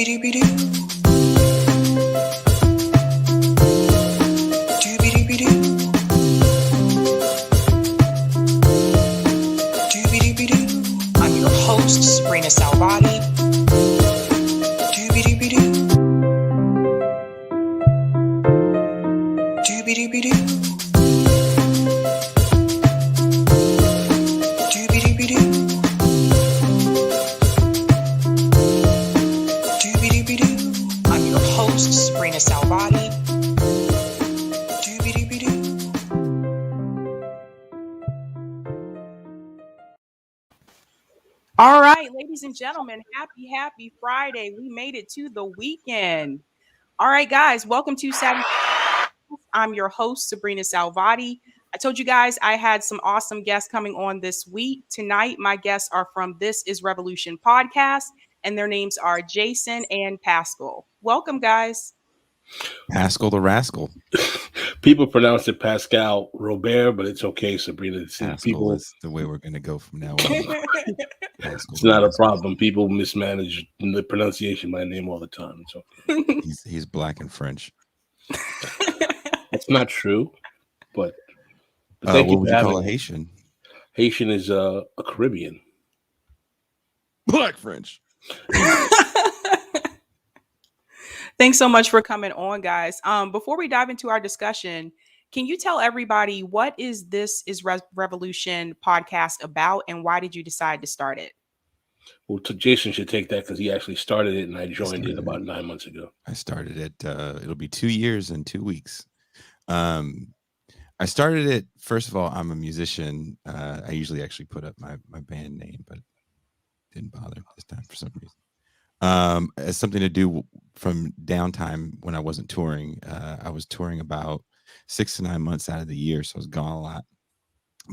I'm your host, Sabrina Salvati. I'm your host, Sabrina Salvati. All right, ladies and gentlemen, happy Friday. We made it to the weekend. All right, guys, welcome to Sabby Sabs. I'm your host, Sabrina Salvati. I told you guys I had some awesome guests coming on this week. Tonight, my guests are from This Is Revolution podcast, and their names are Jason and Pascal. Welcome, guys. Pascal the Rascal. People pronounce it Pascal Robert, but it's okay, Sabrina. Pascal is the way we're going to go from now on. It's not a problem. People mismanage the pronunciation of my name all the time. It's okay. He's black and French. That's not true, but what would you call a Haitian? Haitian is a Caribbean. Black French. Thanks so much for coming on, guys. Before we dive into our discussion, can you tell everybody what is This Is Revolution podcast about, and why did you decide to start it? Well, Jason should take that because he actually started it, and I joined it about 9 months ago. I started it. It'll be 2 years and 2 weeks. I started it. First of all, I'm a musician. I usually actually put up my band name, but didn't bother this time for some reason. As something to do from downtime when I wasn't touring. I was touring about 6 to 9 months out of the year, so I was gone a lot.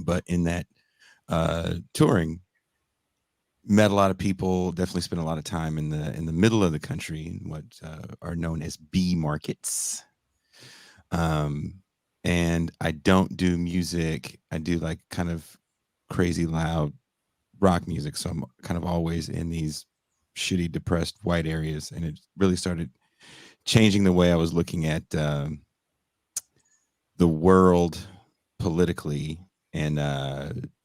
But in that touring, met a lot of people. Definitely spent a lot of time in the middle of the country in what are known as B markets. And I don't do music. I do like kind of crazy loud rock music. So I'm kind of always in these shitty, depressed white areas, and it really started changing the way I was looking at the world politically. And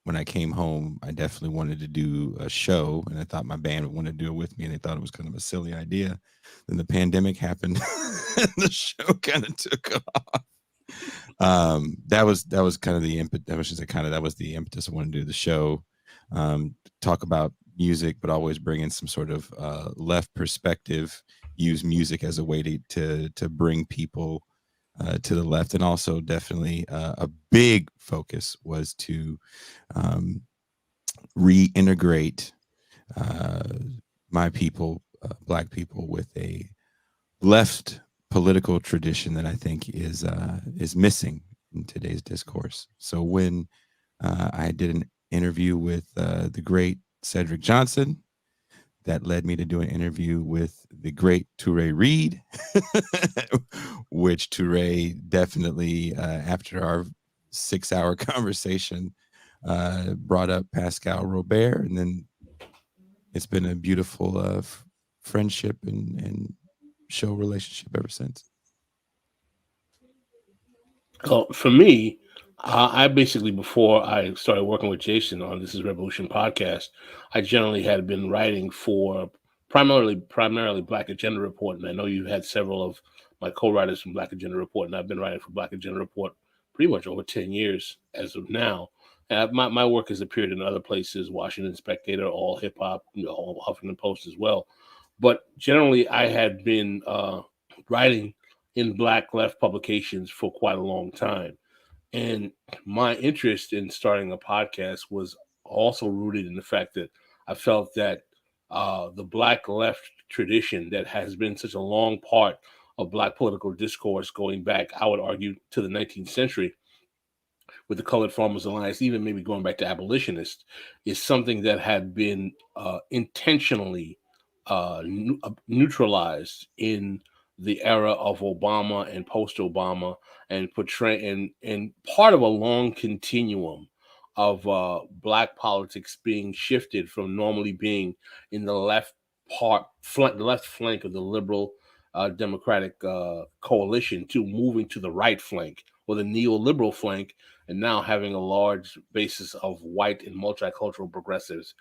when I came home, I definitely wanted to do a show, and I thought my band would want to do it with me, and they thought it was kind of a silly idea. Then the pandemic happened, and the show kind of took off. That was kind of the impetus. That was the impetus. I wanted to do the show, talk about music, but always bring in some sort of left perspective, use music as a way to bring people to the left. And also definitely a big focus was to reintegrate my people, Black people, with a left political tradition that I think is missing in today's discourse. So when I did an interview with the great Cedric Johnson, that led me to do an interview with the great Touré Reed, which Touré definitely, after our 6-hour conversation, brought up Pascal Robert, and then it's been a beautiful friendship and show relationship ever since. For me, I basically, before I started working with Jason on This Is Revolution podcast, I generally had been writing for primarily Black Agenda Report, and I know you had several of my co-writers from Black Agenda Report, and I've been writing for Black Agenda Report pretty much over 10 years as of now. And my work has appeared in other places, Washington Spectator, All Hip Hop, All Huffington Post as well. But generally, I had been writing in Black left publications for quite a long time. And my interest in starting a podcast was also rooted in the fact that I felt that the Black left tradition that has been such a long part of Black political discourse going back, I would argue, to the 19th century with the Colored Farmers Alliance, even maybe going back to abolitionists, is something that had been intentionally neutralized in the era of Obama and post-Obama, and portray and part of a long continuum of Black politics being shifted from normally being in the left the left flank of the liberal democratic coalition to moving to the right flank or the neoliberal flank, and now having a large basis of white and multicultural progressives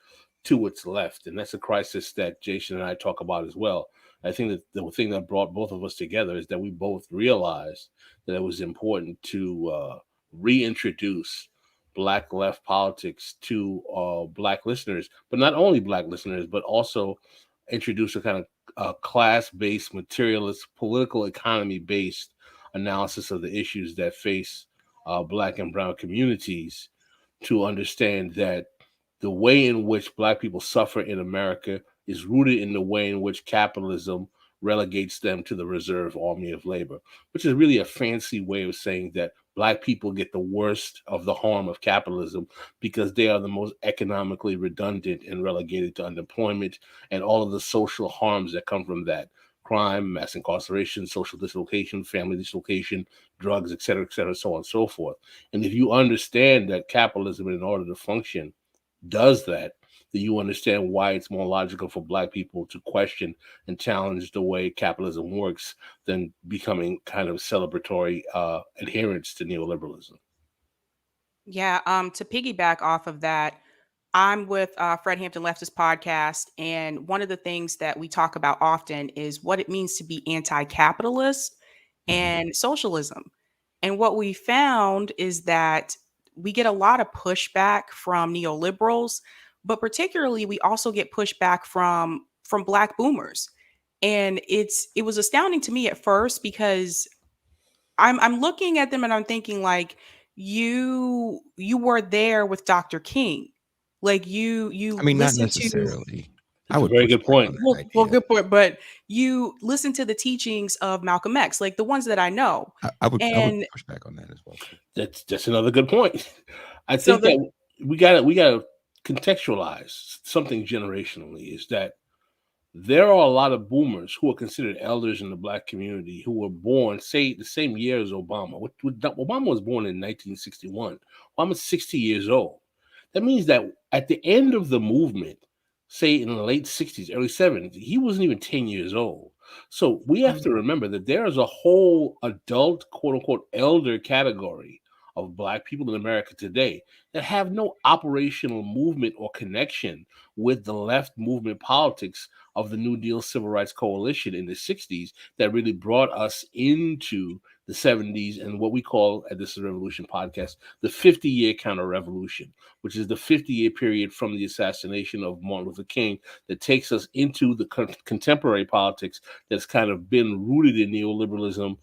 to its left. And that's a crisis that Jason and I talk about as well. I think that the thing that brought both of us together is that we both realized that it was important to reintroduce Black left politics to Black listeners, but not only Black listeners, but also introduce a kind of class-based, materialist, political economy-based analysis of the issues that face Black and Brown communities, to understand that the way in which Black people suffer in America is rooted in the way in which capitalism relegates them to the reserve army of labor, which is really a fancy way of saying that Black people get the worst of the harm of capitalism because they are the most economically redundant and relegated to unemployment and all of the social harms that come from that: crime, mass incarceration, social dislocation, family dislocation, drugs, et cetera, so on and so forth. And if you understand that capitalism, in order to function, does that, then you understand why it's more logical for Black people to question and challenge the way capitalism works than becoming kind of celebratory adherents to neoliberalism. Yeah, to piggyback off of that, I'm with Fred Hampton Leftist podcast, and one of the things that we talk about often is what it means to be anti-capitalist and socialism. And what we found is that we get a lot of pushback from neoliberals, but particularly we also get pushback from Black boomers. And it was astounding to me at first because I'm looking at them and I'm thinking like you were there with Dr. King. Like you I mean, not listen to necessarily. I That's a would very push good back point. on that well, idea. good point, but you listen to the teachings of Malcolm X, like the ones that I know. I would And push back on that as well. Too. That's another good point. I so think the that we gotta contextualize something generationally. Is that there are a lot of boomers who are considered elders in the Black community who were born, say, the same year as Obama. Obama was born in 1961. Obama's 60 years old. That means that at the end of the movement, say in the late 60s, early 70s, he wasn't even 10 years old. So we have to remember that there is a whole adult, quote unquote, elder category of Black people in America today that have no operational movement or connection with the left movement politics of the New Deal Civil Rights Coalition in the 60s that really brought us into the 70s and what we call at This is Revolution podcast, the 50-year counter revolution, which is the 50-year period from the assassination of Martin Luther King that takes us into the contemporary politics that's kind of been rooted in neoliberalism,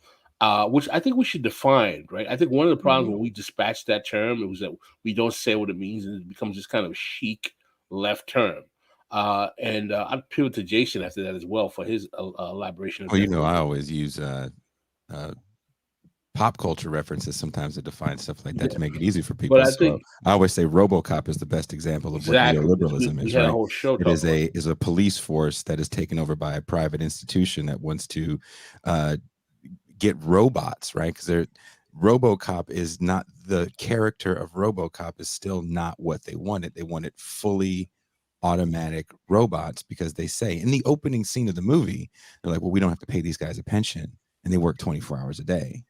which I think we should define, right? I think one of the problems when we dispatch that term, it was that we don't say what it means and it becomes this kind of chic left term. I'd pivot to Jason after that as well for his elaboration. Well, I always use pop culture references sometimes to define stuff like that to make it easy for people. But I So think I always say RoboCop is the best example of exactly, what neoliberalism we is, had a right? whole show It talking is about a police force that is taken over by a private institution that wants to get robots, right? Because RoboCop is not the character of RoboCop is still not what they wanted. They wanted fully automatic robots because they say in the opening scene of the movie, they're like, well, we don't have to pay these guys a pension and they work 24 hours a day.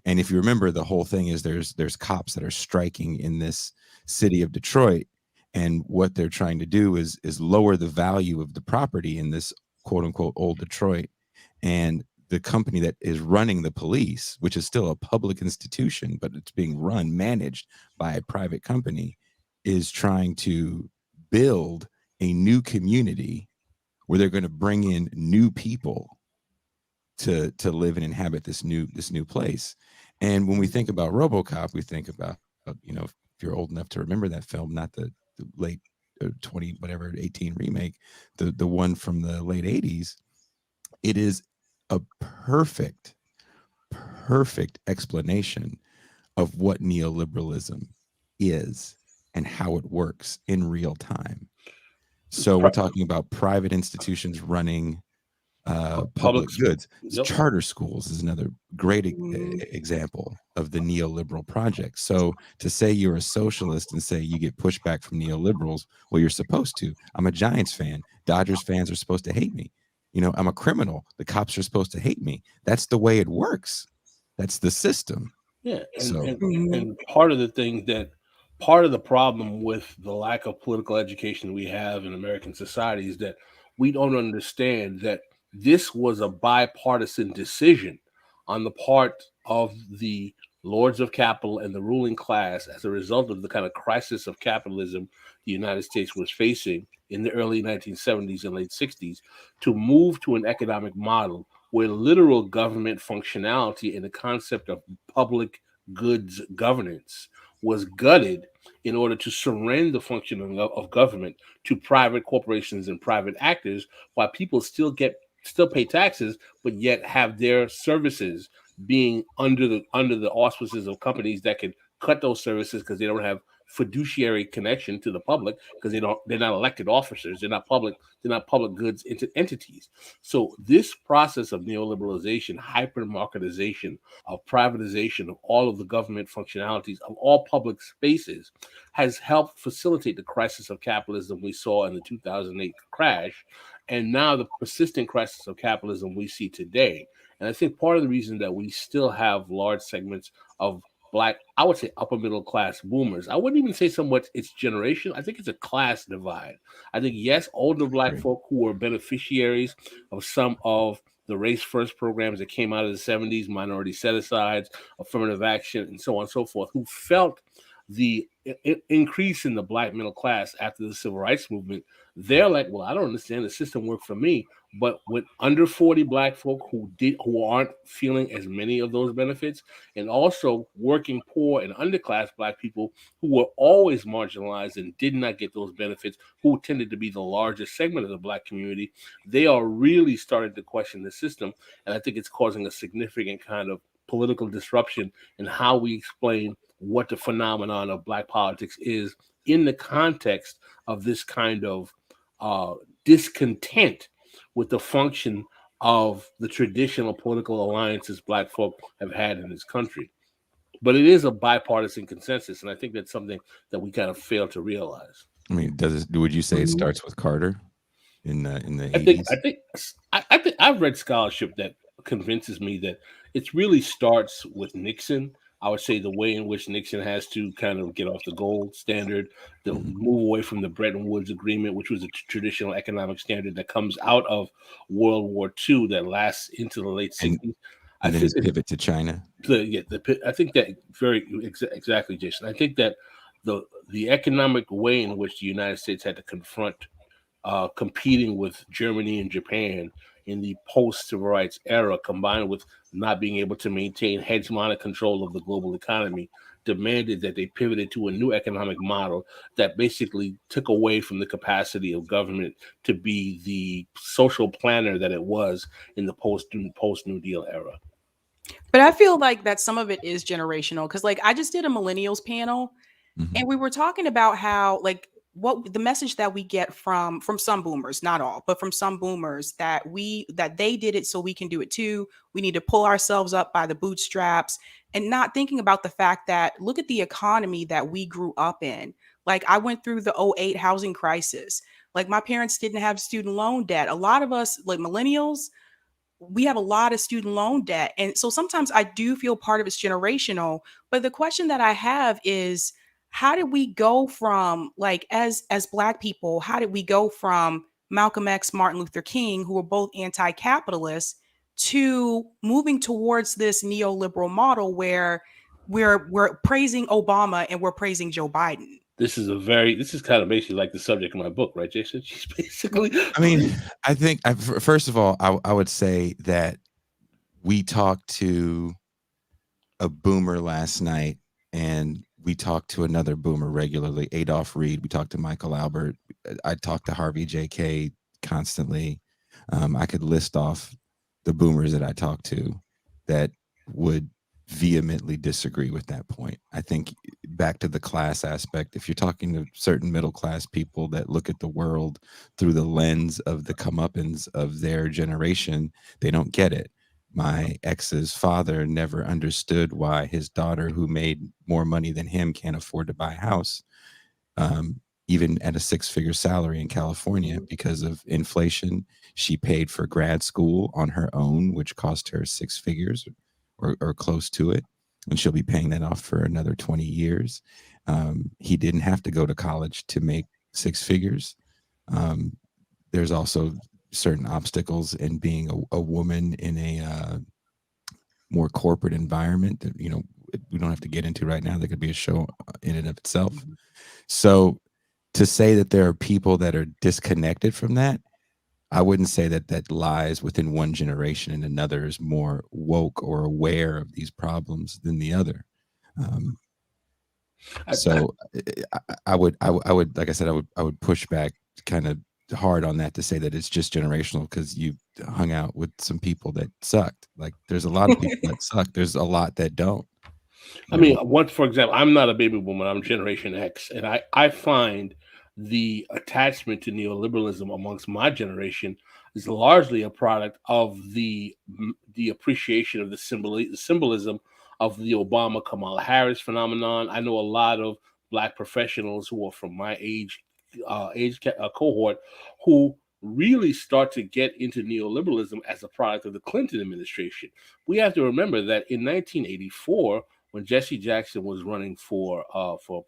And if you remember, the whole thing is there's cops that are striking in this city of Detroit, and what they're trying to do is lower the value of the property in this quote unquote old Detroit. And the company that is running the police, which is still a public institution, but it's being managed by a private company, is trying to build a new community where they're going to bring in new people to live and inhabit this new place. And when we think about RoboCop, we think about, if you're old enough to remember that film, not the late 18 remake, the one from the late 80s. It is a perfect explanation of what neoliberalism is and how it works in real time. So we're talking about private institutions running public goods. Yep. Charter schools is another great example of the neoliberal project. So to say you're a socialist and say you get pushback from neoliberals, well, you're supposed to. I'm a Giants fan. Dodgers fans are supposed to hate me. You know, I'm a criminal. The cops are supposed to hate me. That's the way it works. That's the system. Yeah, So Mhm. and part of the thing that part of the problem with the lack of political education we have in American society is that we don't understand that this was a bipartisan decision on the part of the lords of capital and the ruling class as a result of the kind of crisis of capitalism the United States was facing in the early 1970s and late 60s to move to an economic model where literal government functionality and the concept of public goods governance was gutted in order to surrender the functioning of government to private corporations and private actors, while people still pay taxes, but yet have their services being under the auspices of companies that can cut those services because they don't have fiduciary connection to the public because they're not elected officers, they're not public goods entities. So this process of neoliberalization, hypermarketization, of privatization of all of the government functionalities of all public spaces has helped facilitate the crisis of capitalism we saw in the 2008 crash, and now the persistent crisis of capitalism we see today. And I think part of the reason that we still have large segments of black, I would say upper middle class boomers. I wouldn't even say so much it's generation. I think it's a class divide. I think, yes, older black folk who were beneficiaries of some of the race first programs that came out of the 70s, minority set asides, affirmative action, and so on and so forth, who felt the increase in the black middle class after the civil rights movement. They're like, well, I don't understand, the system worked for me. But with under 40 black folk who aren't feeling as many of those benefits, and also working poor and underclass black people who were always marginalized and did not get those benefits, who tended to be the largest segment of the black community, they are really starting to question the system. And I think it's causing a significant kind of political disruption in how we explain what the phenomenon of black politics is in the context of this kind of discontent with the function of the traditional political alliances black folk have had in this country. But it is a bipartisan consensus, and I think that's something that we kind of fail to realize. I mean, would you say it starts with Carter in the I think 80s? I think I've read scholarship that convinces me that it really starts with Nixon. I would say the way in which Nixon has to kind of get off the gold standard, to move away from the Bretton Woods Agreement, which was a traditional economic standard that comes out of World War II that lasts into the late 60s. I And then think his pivot to China. I think that exactly, Jason. I think that the economic way in which the United States had to confront competing with Germany and Japan in the post-civil rights era, combined with not being able to maintain hegemonic control of the global economy, demanded that they pivoted to a new economic model that basically took away from the capacity of government to be the social planner that it was in the post-New Deal era. But I feel like that some of it is generational because, like, I just did a millennials panel, Mhm. and we were talking about how, like, what the message that we get from some boomers, not all, but from some boomers, that they did it so we can do it too. We need to pull ourselves up by the bootstraps, and not thinking about the fact that look at the economy that we grew up in. Like, I went through the '08 housing crisis. Like, my parents didn't have student loan debt. A lot of us, like millennials, we have a lot of student loan debt. And so sometimes I do feel part of it's generational. But the question that I have is, how did we go from, like, as black people, how did we go from Malcolm X, Martin Luther King, who were both anti-capitalist, to moving towards this neoliberal model where we're praising Obama and we're praising Joe Biden? This is kind of basically like the subject of my book, right, Jason? She's basically. I mean, I think first of all, I would say that we talked to a boomer last night, and we talked to another boomer regularly, Adolph Reed. We talked to Michael Albert. I talked to Harvey J.K. constantly. I could list off the boomers that I talked to that would vehemently disagree with that point. I think back to the class aspect, if you're talking to certain middle class people that look at the world through the lens of the comeuppance of their generation, they don't get it. My ex's father never understood why his daughter, who made more money than him, can't afford to buy a house. even at a 6-figure salary in California, because of inflation. She paid for grad school on her own, which cost her 6 figures or close to it. And she'll be paying that off for another 20 years. He didn't have to go to college to make 6 figures. There's also certain obstacles in being a woman in a more corporate environment that, you know, we don't have to get into right now. There could be a show in and of itself. So to say that there are people that are disconnected from that, I wouldn't say that that lies within one generation and another is more woke or aware of these problems than the other. So I would, like I said, I would push back kind of hard on that to say that it's just generational, because you hung out with some people that sucked. Like, there's a lot of people that suck. There's a lot that don't. I mean, for example, I'm not a baby boomer. I'm Generation X, and I find the attachment to neoliberalism amongst my generation is largely a product of the appreciation of the symbolism of the Obama Kamala Harris phenomenon. I know a lot of Black professionals who are from my age cohort who really start to get into neoliberalism as a product of the Clinton administration. We have to remember that in 1984, when Jesse Jackson was running for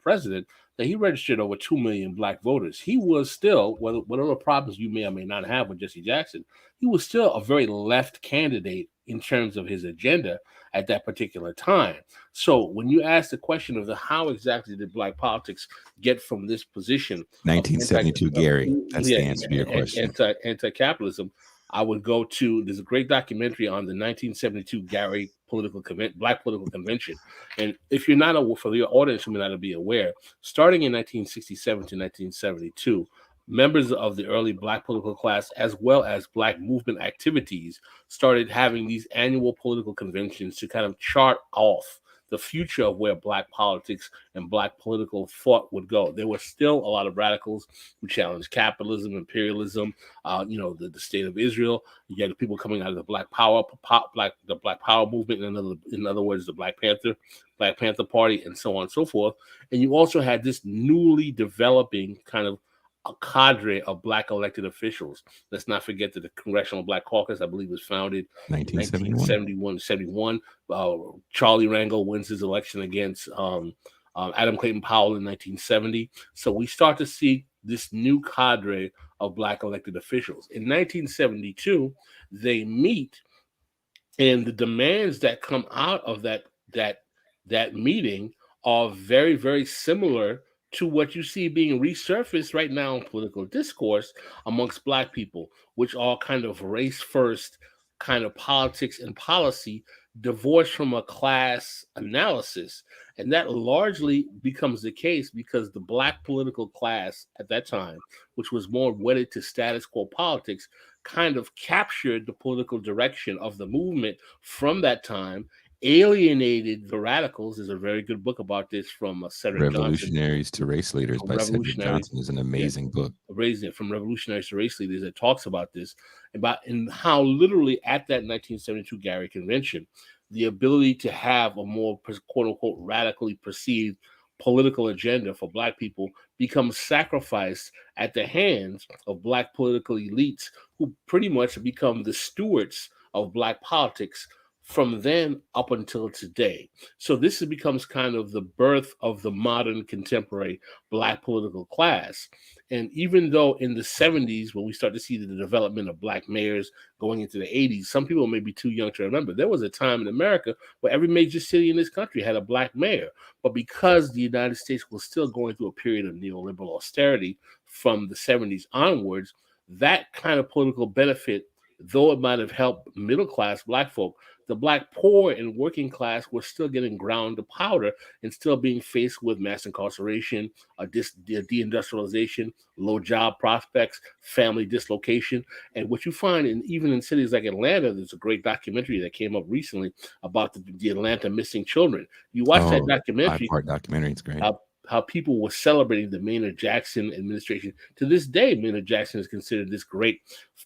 president, that he registered over 2 million Black voters. He was still, whatever problems you may or may not have with Jesse Jackson, he was still a very left candidate in terms of his agenda at that particular time. So when you ask the question of how exactly did Black politics get from this position, 1972, Gary, that's the answer to your question. Anti-capitalism, I would go to, there's a great documentary on the 1972 Gary Black Political Convention. And if you're not aware, for the audience who may not be aware, starting in 1967 to 1972, members of the early Black political class, as well as Black movement activities, started having these annual political conventions to kind of chart off the future of where Black politics and Black political thought would go. There were still a lot of radicals who challenged capitalism, imperialism, the state of Israel. You had people coming out of the Black Power movement, in other words, the Black Panther Party, and so on and so forth. And you also had this newly developing kind of a cadre of Black elected officials. Let's not forget that the Congressional Black Caucus, I believe, was founded in 1971. Charlie Rangel wins his election against Adam Clayton Powell in 1970. So we start to see this new cadre of Black elected officials. In 1972, they meet, and the demands that come out of that meeting are very, very similar to what you see being resurfaced right now in political discourse amongst Black people, which are kind of race-first kind of politics and policy, divorced from a class analysis. And that largely becomes the case because the Black political class at that time, which was more wedded to status quo politics, kind of captured the political direction of the movement from that time, alienated the radicals. There's a very good book about this from Cedric Revolutionaries Johnson. to Race Leaders by Cedric Johnson is an amazing book. From Revolutionaries to Race Leaders, that talks about this, and how literally at that 1972 Gary Convention, the ability to have a more quote-unquote radically perceived political agenda for Black people becomes sacrificed at the hands of Black political elites who pretty much become the stewards of Black politics from then up until today. So this becomes kind of the birth of the modern contemporary Black political class. And even though in the 70s, when we start to see the development of Black mayors going into the 80s, some people may be too young to remember, there was a time in America where every major city in this country had a Black mayor. But because the United States was still going through a period of neoliberal austerity from the 70s onwards, that kind of political benefit, though it might have helped middle-class Black folk, the Black poor and working class were still getting ground to powder and still being faced with mass incarceration, deindustrialization, low job prospects, family dislocation. And what you find even in cities like Atlanta, there's a great documentary that came up recently about the Atlanta missing children. You watch that documentary. 5-part documentary, it's great. How people were celebrating the Maynard Jackson administration. To this day, Maynard Jackson is considered this great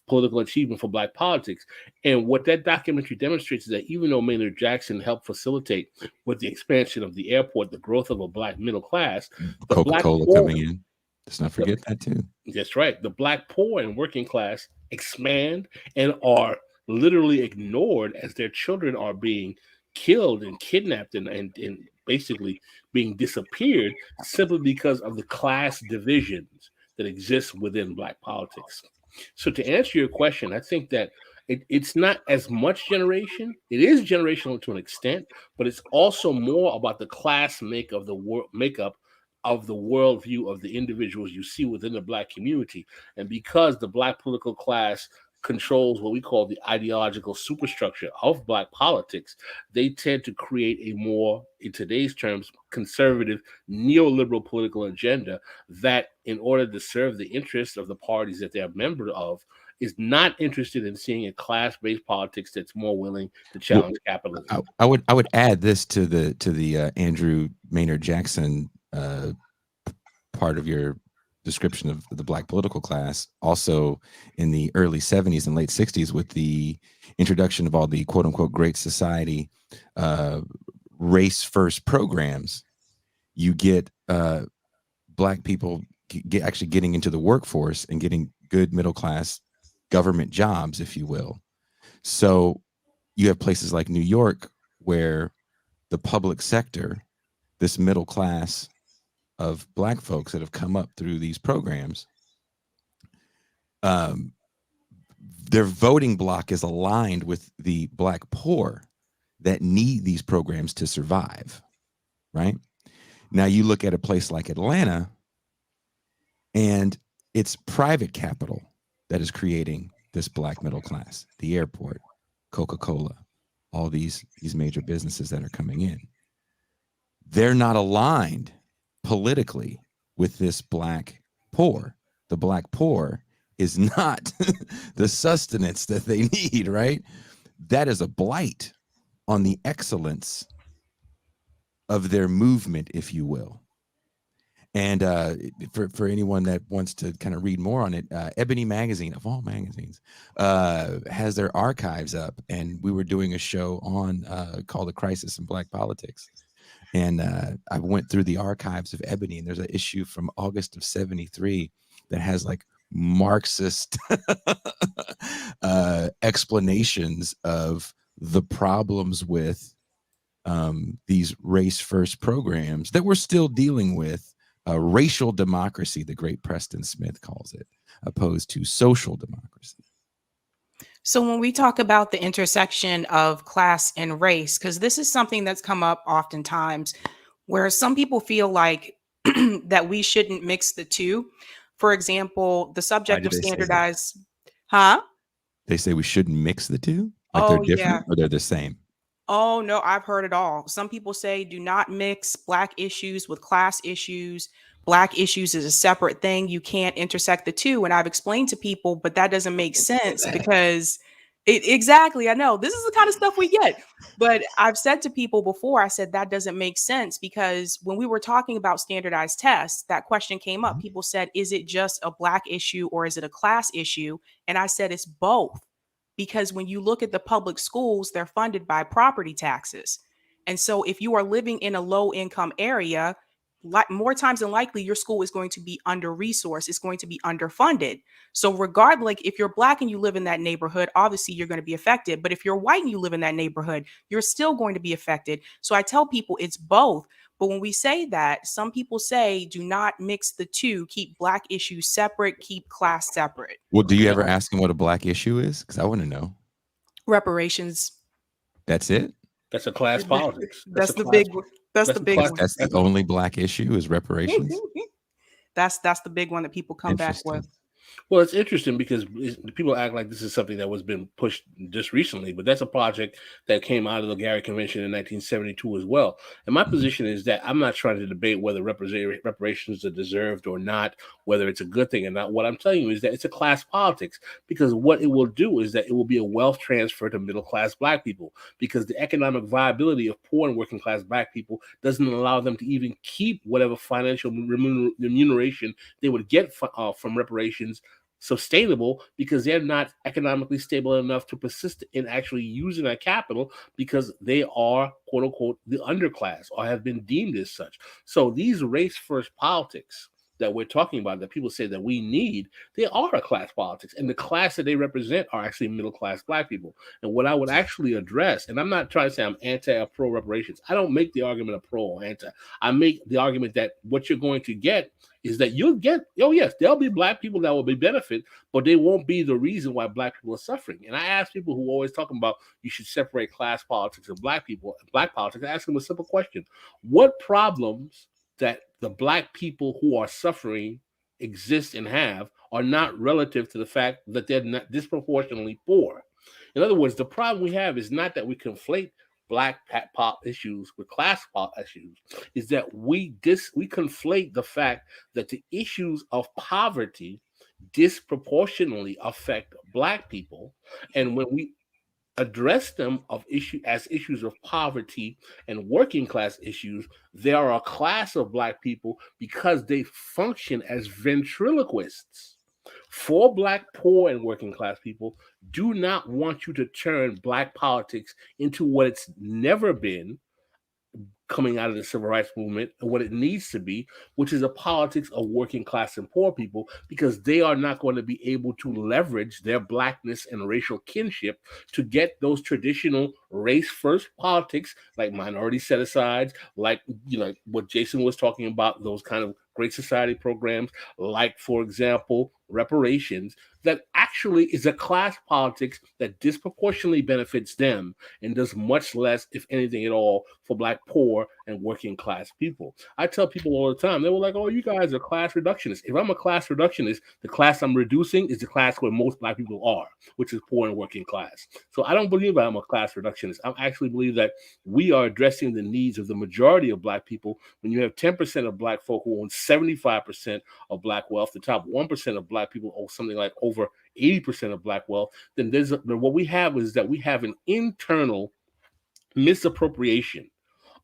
political achievement for Black politics. And what that documentary demonstrates is that even though Maynard Jackson helped facilitate with the expansion of the airport, the growth of a Black middle class, Coca-Cola coming in. Let's not forget that too. That's right. The black poor and working class expand and are literally ignored as their children are being killed and kidnapped and basically being disappeared simply because of the class divisions that exist within black politics. So to answer your question, I think that it's not as much generation. It is generational to an extent, but it's also more about the class makeup of the worldview of the individuals you see within the black community. And because the black political class controls what we call the ideological superstructure of black politics, they tend to create a more, in today's terms, conservative neoliberal political agenda that, in order to serve the interests of the parties that they're a member of, is not interested in seeing a class-based politics that's more willing to challenge capitalism. I would add this to the Andrew Maynard Jackson part of your description of the black political class. Also, in the early 70s and late 60s, with the introduction of all the quote unquote Great Society race first programs, you get black people actually getting into the workforce and getting good middle class government jobs, if you will. So you have places like New York where the public sector, this middle class of black folks that have come up through these programs, their voting block is aligned with the black poor that need these programs to survive, right? Now you look at a place like Atlanta, and it's private capital that is creating this black middle class, the airport, Coca-Cola, all these major businesses that are coming in. They're not aligned politically with this black poor. The black poor is not the sustenance that they need, right? That is a blight on the excellence of their movement, if you will. And for anyone that wants to kind of read more on it, Ebony Magazine, of all magazines, has their archives up. And we were doing a show on called The Crisis in Black Politics. And I went through the archives of Ebony, and there's an issue from August of 73 that has like Marxist explanations of the problems with these race first programs that we're still dealing with. Racial democracy, the great Preston Smith calls it, opposed to social democracy. So when we talk about the intersection of class and race, because this is something that's come up oftentimes, where some people feel like that we shouldn't mix the two. For example, the subject of standardized, huh? They say we shouldn't mix the two, like Oh, they're different yeah. or they're the same. Oh, no, I've heard it all. Some people say do not mix black issues with class issues. Black issues is a separate thing. You can't intersect the two. And I've explained to people, but that doesn't make sense because exactly, I know this is the kind of stuff we get. But I've said to people before, I said that doesn't make sense because when we were talking about standardized tests, that question came up. People said, is it just a black issue or is it a class issue? And I said, it's both. Because when you look at the public schools, they're funded by property taxes. And so if you are living in a low income area, more times than likely, your school is going to be under resourced. It's going to be underfunded. So regardless, like if you're black and you live in that neighborhood, obviously you're going to be affected. But if you're white and you live in that neighborhood, you're still going to be affected. So I tell people it's both. But when we say that, some people say do not mix the two, keep black issues separate, keep class separate. Well, do you ever ask them what a black issue is? Because I want to know. Reparations. That's it? That's a class politics. That's the big one. That's the big one. That's the only black issue is reparations? That's the big one that people come back with. Well, it's interesting because people act like this is something that was been pushed just recently, but that's a project that came out of the Gary Convention in 1972 as well. And my position is that I'm not trying to debate whether reparations are deserved or not, whether it's a good thing or not. What I'm telling you is that it's a class politics, because what it will do is that it will be a wealth transfer to middle-class black people, because the economic viability of poor and working-class black people doesn't allow them to even keep whatever financial remuneration they would get from reparations sustainable, because they're not economically stable enough to persist in actually using that capital, because they are, quote unquote, the underclass or have been deemed as such. So these race first politics that we're talking about, that people say that we need, they are a class politics. And the class that they represent are actually middle-class Black people. And what I would actually address, and I'm not trying to say I'm anti or pro reparations. I don't make the argument of pro or anti. I make the argument that what you're going to get is that you'll get, oh yes, there'll be Black people that will be benefit, but they won't be the reason why Black people are suffering. And I ask people who always talking about you should separate class politics and Black people, Black politics, I ask them a simple question. What problems that the Black people who are suffering exist and have are not relative to the fact that they're not disproportionately poor? In other words, the problem we have is not that we conflate Black pop issues with class pop issues, is that we conflate the fact that the issues of poverty disproportionately affect Black people, and when we address them as issues of poverty and working class issues, there are a class of Black people because they function as ventriloquists. For Black poor and working class people do not want you to turn Black politics into what it's never been, coming out of the civil rights movement, and what it needs to be, which is a politics of working class and poor people, because they are not going to be able to leverage their Blackness and racial kinship to get those traditional race first politics like minority set asides, like what Jason was talking about, those kind of Great Society programs, like, for example, reparations, that actually is a class politics that disproportionately benefits them and does much less, if anything at all, for Black poor and working class people. I tell people all the time, they were like, oh, you guys are class reductionists. If I'm a class reductionist, the class I'm reducing is the class where most Black people are, which is poor and working class. So I don't believe I'm a class reductionist. I actually believe that we are addressing the needs of the majority of Black people. When you have 10% of Black folk who own 75% of Black wealth, the top 1% of Black people own something like over 80% of Black wealth, then what we have is that we have an internal misappropriation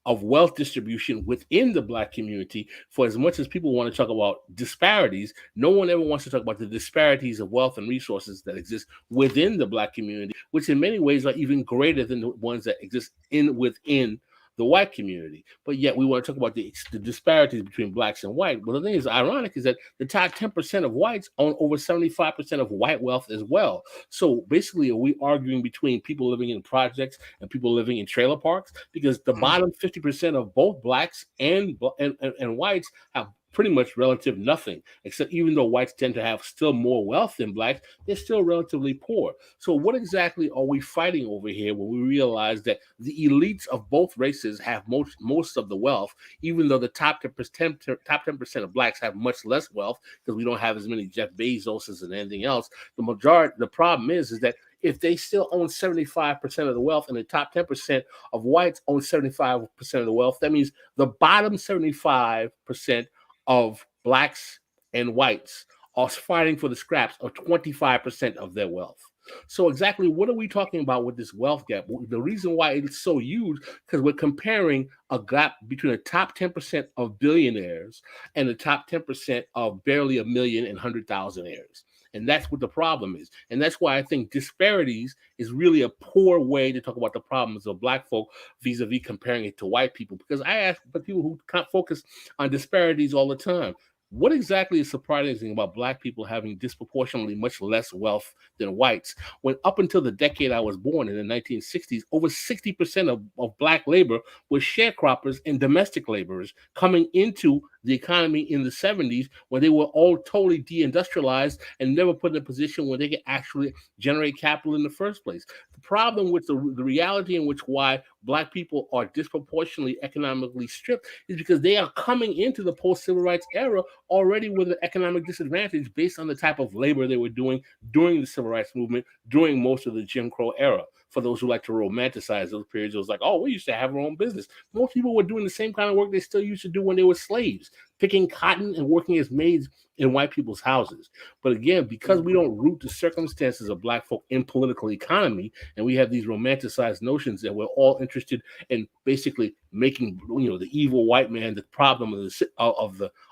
of wealth distribution within the Black community. For as much as people want to talk about disparities, no one ever wants to talk about the disparities of wealth and resources that exist within the Black community, which in many ways are even greater than the ones that exist within the white community. But yet we want to talk about the disparities between Blacks and white. But the thing is ironic is that the top 10% of whites own over 75% of white wealth as well. So basically, are we arguing between people living in projects and people living in trailer parks? Because the bottom 50% of both Blacks and whites have pretty much relative nothing, except even though whites tend to have still more wealth than Blacks, they're still relatively poor. So what exactly are we fighting over here when we realize that the elites of both races have most of the wealth, even though the top 10% of Blacks have much less wealth because we don't have as many Jeff Bezoses and anything else? The problem is that if they still own 75% of the wealth and the top 10% of whites own 75% of the wealth, that means the bottom 75% of Blacks and whites are fighting for the scraps of 25% of their wealth. So exactly what are we talking about with this wealth gap? The reason why it's so huge, because we're comparing a gap between the top 10% of billionaires and the top 10% of barely a million and 100,000-aires. And that's what the problem is. And that's why I think disparities is really a poor way to talk about the problems of Black folk vis-a-vis comparing it to white people. Because I ask people who can't focus on disparities all the time, what exactly is surprising about Black people having disproportionately much less wealth than whites, when up until the decade I was born in the 1960s, over 60% of Black labor was sharecroppers and domestic laborers coming into the economy in the 70s, when they were all totally deindustrialized and never put in a position where they could actually generate capital in the first place. The problem with the reality in which why Black people are disproportionately economically stripped is because they are coming into the post-civil rights era already with an economic disadvantage based on the type of labor they were doing during the civil rights movement, during most of the Jim Crow era. For those who like to romanticize those periods, it was like, oh, we used to have our own business. Most people were doing the same kind of work they still used to do when they were slaves, picking cotton and working as maids in white people's houses. But again, because we don't root the circumstances of Black folk in political economy, and we have these romanticized notions that we're all interested in basically making, the evil white man the problem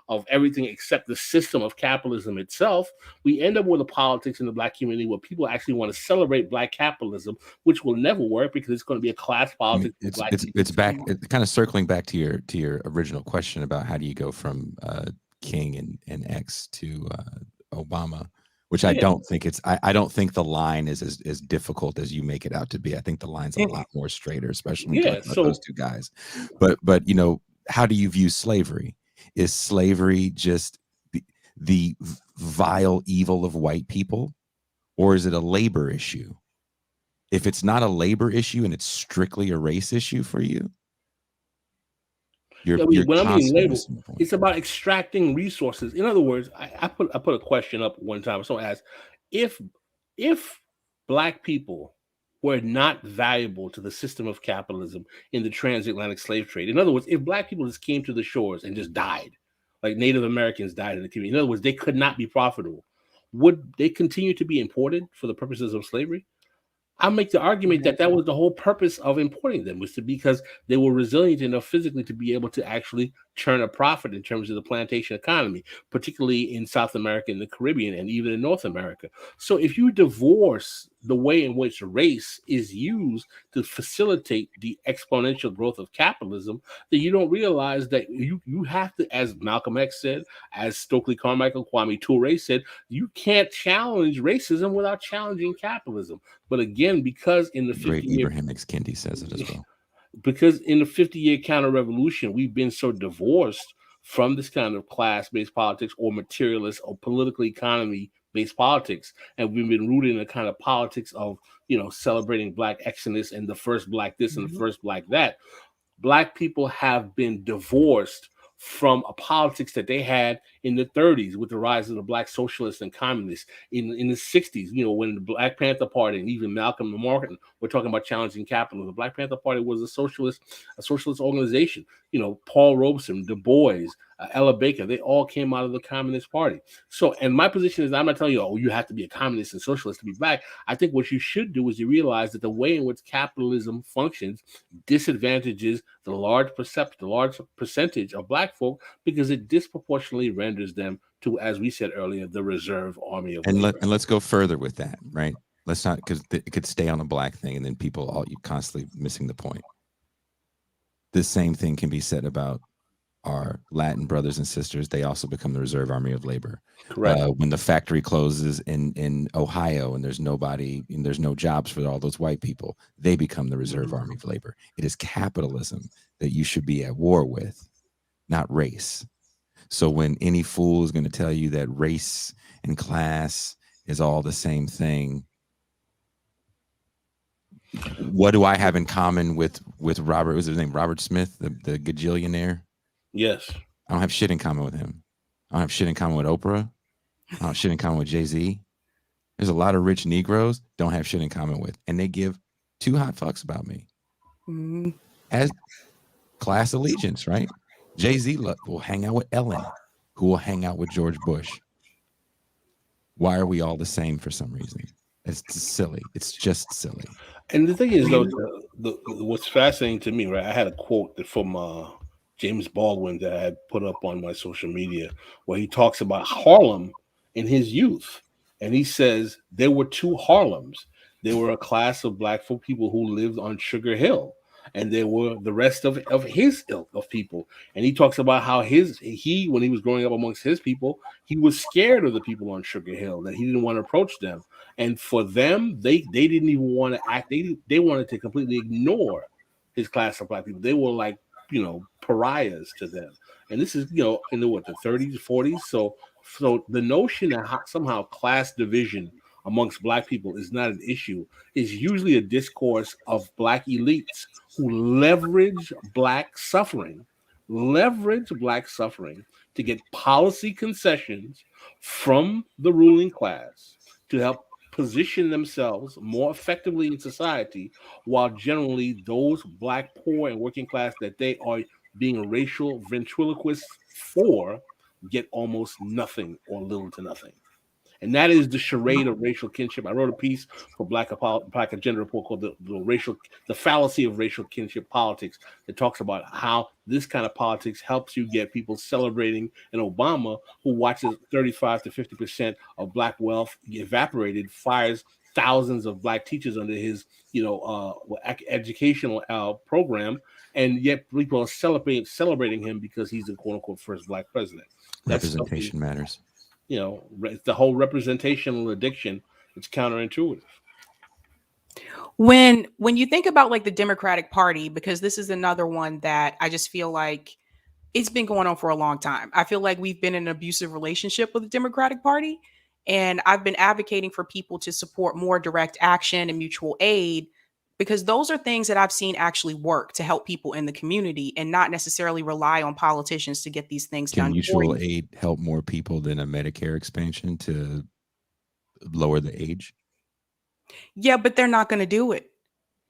of everything except the system of capitalism itself, we end up with a politics in the Black community where people actually want to celebrate Black capitalism, which will never work because it's going to be a class politics. It's back. It's kind of circling back to your original question about how do you go from King and X to Obama, which I Yeah. don't think I don't think the line is as difficult as you make it out to be. I think the line's a lot more straighter, especially when you Yeah. talk about those two guys. But how do you view slavery? Is slavery just the vile evil of white people, or is it a labor issue? If it's not a labor issue and it's strictly a race issue for you, you're when I'm being constantly labeled, missing the point. it's about extracting resources. In other words, I put a question up one time. Someone asked, if Black people were not valuable to the system of capitalism in the transatlantic slave trade. In other words, if Black people just came to the shores and just died, like Native Americans died in the community, in other words, they could not be profitable, would they continue to be imported for the purposes of slavery? I make the argument that that was the whole purpose of importing them, was because they were resilient enough physically to be able to actually churn a profit in terms of the plantation economy, particularly in South America and the Caribbean and even in North America. So if you divorce the way in which race is used to facilitate the exponential growth of capitalism, then you don't realize that you have to, as Malcolm X said, as Stokely Carmichael, Kwame Ture said, you can't challenge racism without challenging capitalism. But again, because in the Great 50-year Ibrahim X. Kendi says it as well. because in the 50-year counter-revolution, we've been so divorced from this kind of class-based politics or materialist or political economy-based politics, and we've been rooted in a kind of politics of, celebrating Black excellence and the first Black this and the first Black that. Black people have been divorced from a politics that they had in the 30s with the rise of the Black socialists and communists, in the 60s, when the Black Panther Party and even Malcolm and Martin were talking about challenging capitalism. The Black Panther Party was a socialist organization. Paul Robeson, Du Bois, Ella Baker, they all came out of the Communist Party. So, and my position is, I'm not telling you, oh, you have to be a communist and socialist to be Black. I think what you should do is you realize that the way in which capitalism functions disadvantages the large percentage of Black folk, because it disproportionately renders them to, as we said earlier, the reserve army of labor. And let's go further with that, right? Let's not, because it could stay on a Black thing, and then people you constantly missing the point. The same thing can be said about our Latin brothers and sisters. They also become the reserve army of labor. Correct. When the factory closes in Ohio and there's nobody and there's no jobs for all those white people, they become the reserve army of labor. It is capitalism that you should be at war with, not race. So when any fool is going to tell you that race and class is all the same thing, what do I have in common with Robert? Was his name Robert Smith, the gajillionaire? Yes. I don't have shit in common with him. I don't have shit in common with Oprah. I don't have shit in common with Jay-Z. There's a lot of rich Negroes don't have shit in common with, and they give two hot fucks about me. As class allegiance, right? Jay-Z will hang out with Ellen, who will hang out with George Bush. Why are we all the same for some reason? It's silly. It's just silly. And the thing is, though, what's fascinating to me, right? I had a quote from James Baldwin that I had put up on my social media, where he talks about Harlem in his youth. And he says there were two Harlems. There were a class of Black folk people who lived on Sugar Hill, and there were the rest of his ilk of people. And he talks about how when he was growing up amongst his people, he was scared of the people on Sugar Hill, that he didn't want to approach them. And for them, they didn't even want to act. They wanted to completely ignore his class of Black people. They were like, pariahs to them. And this is, in the 30s, 40s. So the notion that somehow class division amongst Black people is not an issue is usually a discourse of Black elites who leverage Black suffering to get policy concessions from the ruling class to help position themselves more effectively in society, while generally those Black poor and working class that they are being racial ventriloquists for get almost nothing or little to nothing. And that is the charade of racial kinship. I wrote a piece for Black Agenda Report called the fallacy of racial kinship politics, that talks about how this kind of politics helps you get people celebrating an Obama who watches 35 to 50% of Black wealth evaporated, fires thousands of Black teachers under his educational program, and yet people are celebrating him because he's the quote unquote first Black president. That's something, Representation matters. the whole representational addiction. It's counterintuitive. When you think about like the Democratic Party, because this is another one that I just feel like it's been going on for a long time. I feel like we've been in an abusive relationship with the Democratic Party. And I've been advocating for people to support more direct action and mutual aid because those are things that I've seen actually work to help people in the community and not necessarily rely on politicians to get these things Can done for mutual you. aid help more people than a Medicare expansion to lower the age? Yeah, but they're not going to do it.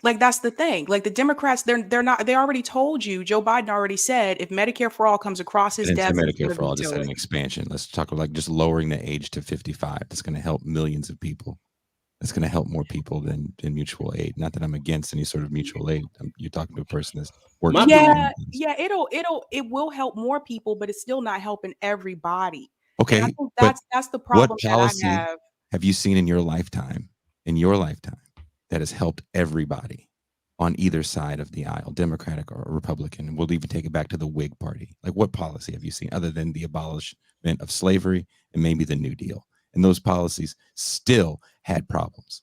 Like that's the thing. Like the Democrats, they're not. They already told you. Joe Biden already said if Medicare for all comes across I his didn't say desk, he's Medicare going to for all. I just veto said it. an expansion. Let's talk about like just lowering the age to 55. That's going to help millions of people. That's going to help more people than mutual aid. Not that I'm against any sort of mutual aid. You're talking to a person that works. My For belief- Yeah. It will help more people, but it's still not helping everybody. And I Okay, think but that's the what problem that I policy have. have you seen in your lifetime, that has helped everybody on either side of the aisle, Democratic or Republican? And we'll even take it back to the Whig Party. Like, what policy have you seen other than the abolishment of slavery and maybe the New Deal? And those policies still had problems.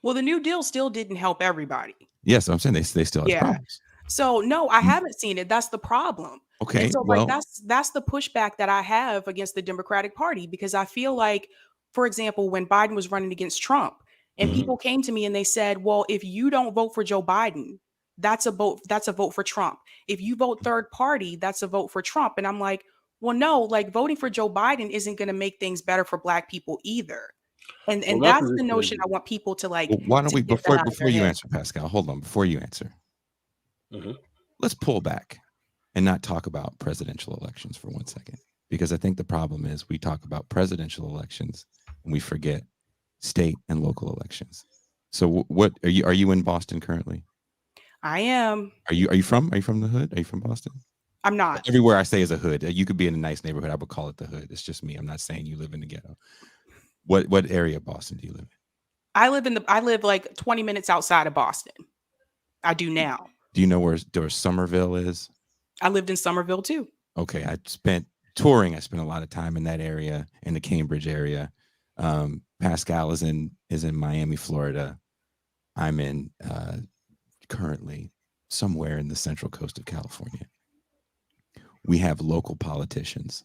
Well, the New Deal still didn't help everybody. Yes, I'm saying they still has Yeah. problems. So no, I haven't seen it. That's the problem. And Okay, so like well, that's the pushback that I have against the Democratic Party because I feel like, for example, when Biden was running against Trump and Mhm. people came to me and they said, "Well, if you don't vote for Joe Biden, that's a vote for Trump. If you vote third party, that's a vote for Trump." And I'm like, "Well, no, like voting for Joe Biden isn't going to make things better for black people either." well, And my that's the position notion is, I want people to well, why don't to we get that out of before their you head. answer, Pascal? Hold on, before you answer, Mhm. let's pull back and not talk about presidential elections for 1 second, because I think the problem is we talk about presidential elections and we forget state and local elections. So what are you in Boston currently? I am. Are you from the hood? Are you from Boston? I'm not. Everywhere I say is a hood. You could be in a nice neighborhood. I would call it the hood. It's just me. I'm not saying you live in the ghetto. What area of Boston do you live in? I live like 20 minutes outside of Boston. I do now. Do you know where Somerville is? I lived in Somerville too. Okay, I spent touring. I spent a lot of time in that area, in the Cambridge area. Pascal is in Miami, Florida. I'm in currently somewhere in the central coast of California. We have local politicians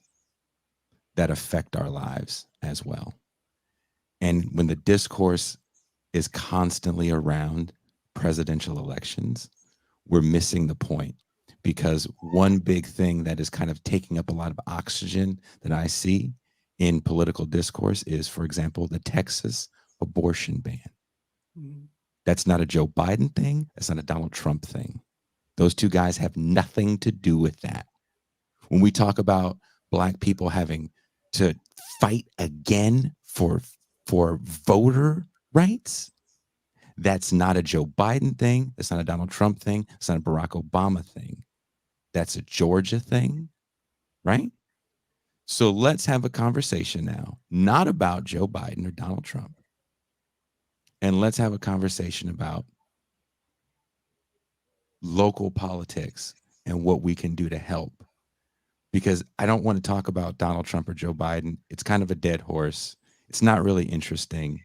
that affect our lives as well. And when the discourse is constantly around presidential elections, we're missing the point, because one big thing that is kind of taking up a lot of oxygen that I see in political discourse is, for example, the Texas abortion ban. Mhm. That's not a Joe Biden thing. That's not a Donald Trump thing. Those two guys have nothing to do with that. When we talk about Black people having to fight again for voter rights, that's not a Joe Biden thing. That's not a Donald Trump thing. It's not a Barack Obama thing. That's a Georgia thing, right? So let's have a conversation now, not about Joe Biden or Donald Trump. And let's have a conversation about local politics and what we can do to help. Because I don't want to talk about Donald Trump or Joe Biden. It's kind of a dead horse. It's not really interesting.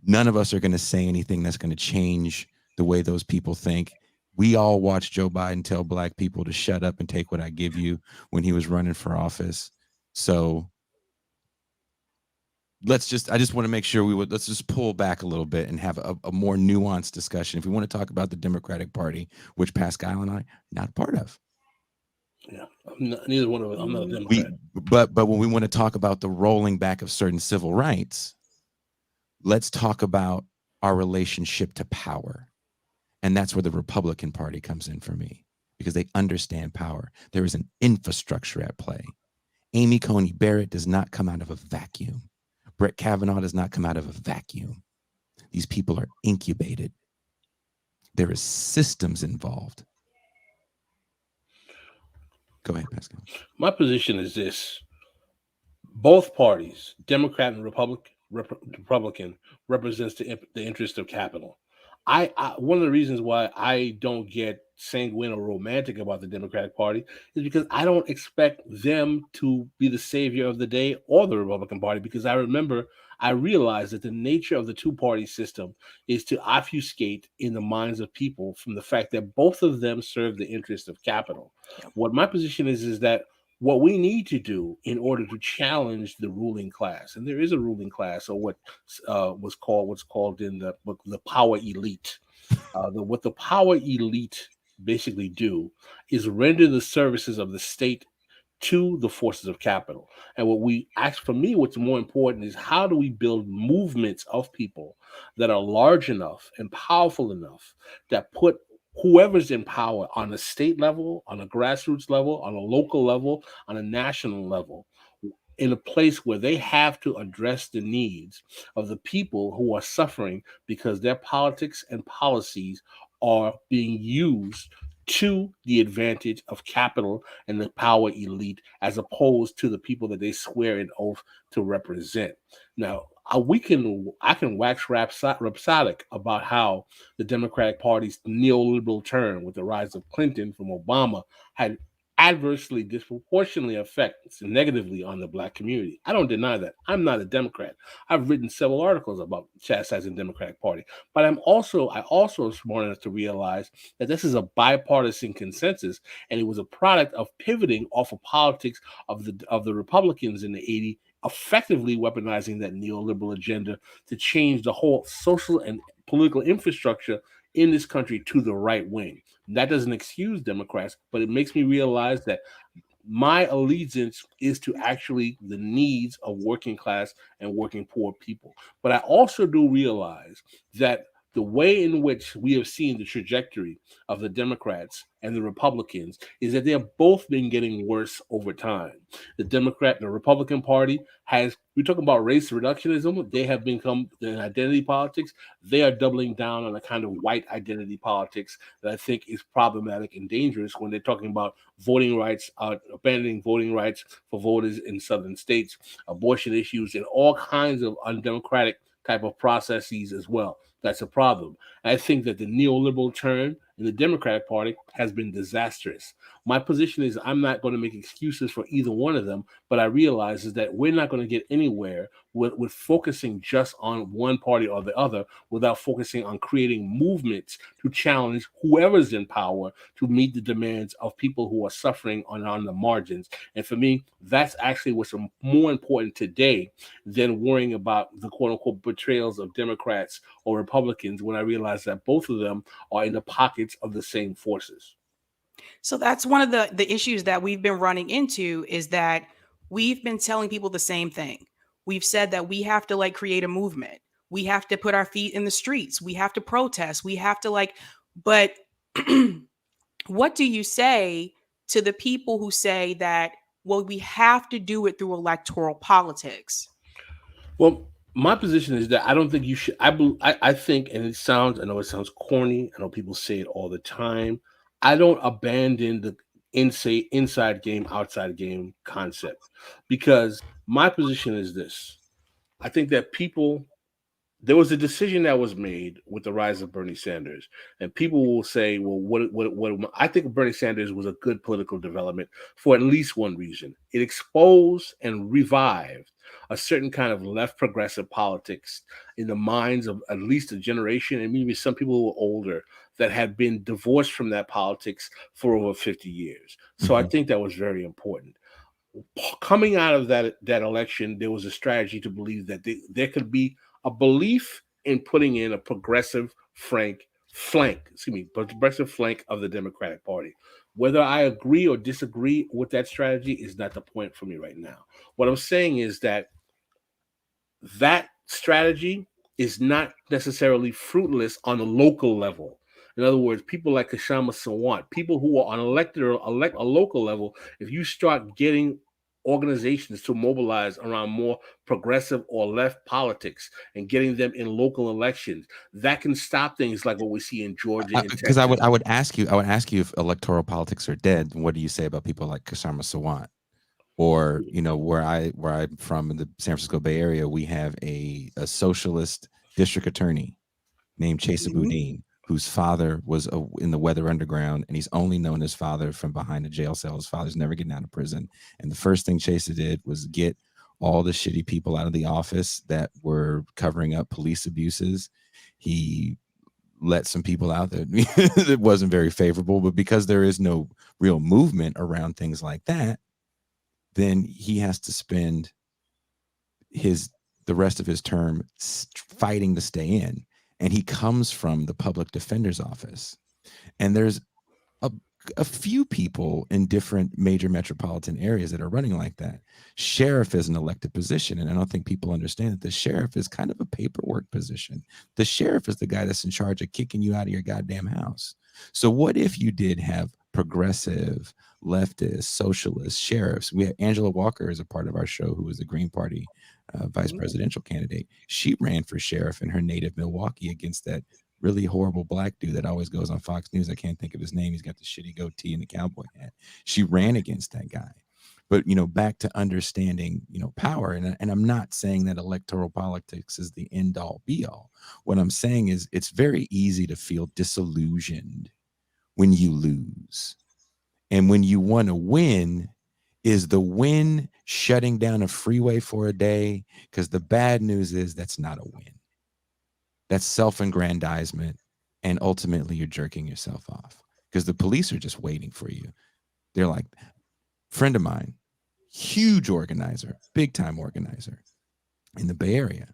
None of us are going to say anything that's going to change the way those people think. We all watched Joe Biden tell Black people to shut up and take what I give you when he was running for office. So I just want to make sure let's just pull back a little bit and have a more nuanced discussion. If we want to talk about the Democratic Party, which Pascal and I are not a part of. Yeah, neither one of us. I'm not a Democrat. But when we want to talk about the rolling back of certain civil rights, let's talk about our relationship to power. And that's where the Republican Party comes in for me, because they understand power. There is an infrastructure at play. Amy Coney Barrett does not come out of a vacuum. Brett Kavanaugh does not come out of a vacuum. These people are incubated. There is systems involved. Go ahead, Pascal. My position is this: both parties, Democrat and Republican, represents the interest of capital. I one of the reasons why I don't get sanguine or romantic about the Democratic Party is because I don't expect them to be the savior of the day or the Republican Party, because I realize that the nature of the two-party system is to obfuscate in the minds of people from the fact that both of them serve the interest of capital. Yep. What my position is that what we need to do in order to challenge the ruling class, and there is a ruling class, or what's called in the book the power elite. What the power elite basically do is render the services of the state to the forces of capital. And what we ask, for me, what's more important is how do we build movements of people that are large enough and powerful enough that put whoever's in power on a state level, on a grassroots level, on a local level, on a national level, in a place where they have to address the needs of the people who are suffering because their politics and policies are being used to the advantage of capital and the power elite, as opposed to the people that they swear an oath to represent. Now, I can wax rhapsodic about how the Democratic Party's neoliberal turn with the rise of Clinton from Obama had adversely, disproportionately affects negatively on the black community. I don't deny that. I'm not a Democrat. I've written several articles about chastising the Democratic Party, but I also smart enough to realize that this is a bipartisan consensus, and it was a product of pivoting off of politics of the Republicans in the '80s, effectively weaponizing that neoliberal agenda to change the whole social and political infrastructure in this country to the right wing. That doesn't excuse Democrats, but it makes me realize that my allegiance is to actually the needs of working class and working poor people. But I also do realize that the way in which we have seen the trajectory of the Democrats and the Republicans is that they have both been getting worse over time. The Democrat and the Republican Party we talk about race reductionism, they have become in identity politics. They are doubling down on a kind of white identity politics that I think is problematic and dangerous when they're talking about voting rights, abandoning voting rights for voters in southern states, abortion issues, and all kinds of undemocratic type of processes as well. That's a problem. I think that the neoliberal turn in the Democratic Party has been disastrous. My position is I'm not going to make excuses for either one of them, but I realize is that we're not going to get anywhere with focusing just on one party or the other without focusing on creating movements to challenge whoever's in power to meet the demands of people who are suffering on the margins. And for me, that's actually what's more important today than worrying about the quote unquote betrayals of Democrats or Republicans, when I realize that both of them are in the pockets of the same forces. So that's one of the issues that we've been running into, is that we've been telling people the same thing. We've said that we have to like create a movement. We have to put our feet in the streets. We have to protest. We have to like, but what do you say to the people who say that, well, we have to do it through electoral politics? Well, my position is that I don't think you should. I think, and I know it sounds corny. I know people say it all the time. I don't abandon the inside game, outside game concept, because my position is this. I think that there was a decision that was made with the rise of Bernie Sanders, and people will say, "Well, what?" I think Bernie Sanders was a good political development for at least one reason. It exposed and revived a certain kind of left progressive politics in the minds of at least a generation, and maybe some people who were older, that had been divorced from that politics for over 50 years. So I Mhm. think that was very important. Coming out of that election, there was a strategy to believe that there could be a belief in putting in a progressive flank of the Democratic Party. Whether I agree or disagree with that strategy is not the point for me right now. What I'm saying is that that strategy is not necessarily fruitless on a local level. In other words, people like Kashama Sawant, people who are on elected or elect a local level, if you start getting organizations to mobilize around more progressive or left politics and getting them in local elections, that can stop things like what we see in Georgia and Because I Texas. would ask you if electoral politics are dead. What do you say about people like Kashama Sawant? Or, where I'm from in the San Francisco Bay Area, we have a socialist district attorney named Chesa Boudin, whose father was in the Weather Underground, and he's only known his father from behind a jail cell. His father's never getting out of prison. And the first thing Chesa did was get all the shitty people out of the office that were covering up police abuses. He let some people out that that wasn't very favorable, but because there is no real movement around things like that, then he has to spend the rest of his term fighting to stay in. And he comes from the public defender's office. And there's a few people in different major metropolitan areas that are running like that. Sheriff is an elected position, and I don't think people understand that the sheriff is kind of a paperwork position. The sheriff is the guy that's in charge of kicking you out of your goddamn house. So what if you did have progressive, leftist, socialist sheriffs? We have Angela Walker is a part of our show, who was the Green Party vice presidential candidate. She ran for sheriff in her native Milwaukee against that really horrible black dude that always goes on Fox News. I can't think of his name. He's got the shitty goatee and the cowboy hat. She ran against that guy. But, back to understanding, power. And I'm not saying that electoral politics is the end all be all. What I'm saying is it's very easy to feel disillusioned when you lose. And when you want to win, is the win shutting down a freeway for a day? Because the bad news is that's not a win. That's self-aggrandizement, and ultimately you're jerking yourself off because the police are just waiting for you. They're like, friend of mine, huge organizer, big time organizer in the Bay Area,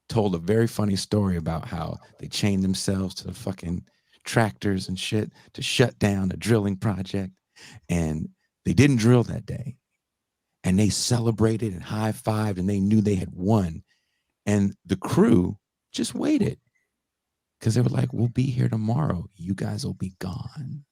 told a very funny story about how they chained themselves to the fucking tractors and shit to shut down a drilling project. And they didn't drill that day. And they celebrated and high-fived, and they knew they had won. And the crew just waited because they were like, we'll be here tomorrow. You guys will be gone.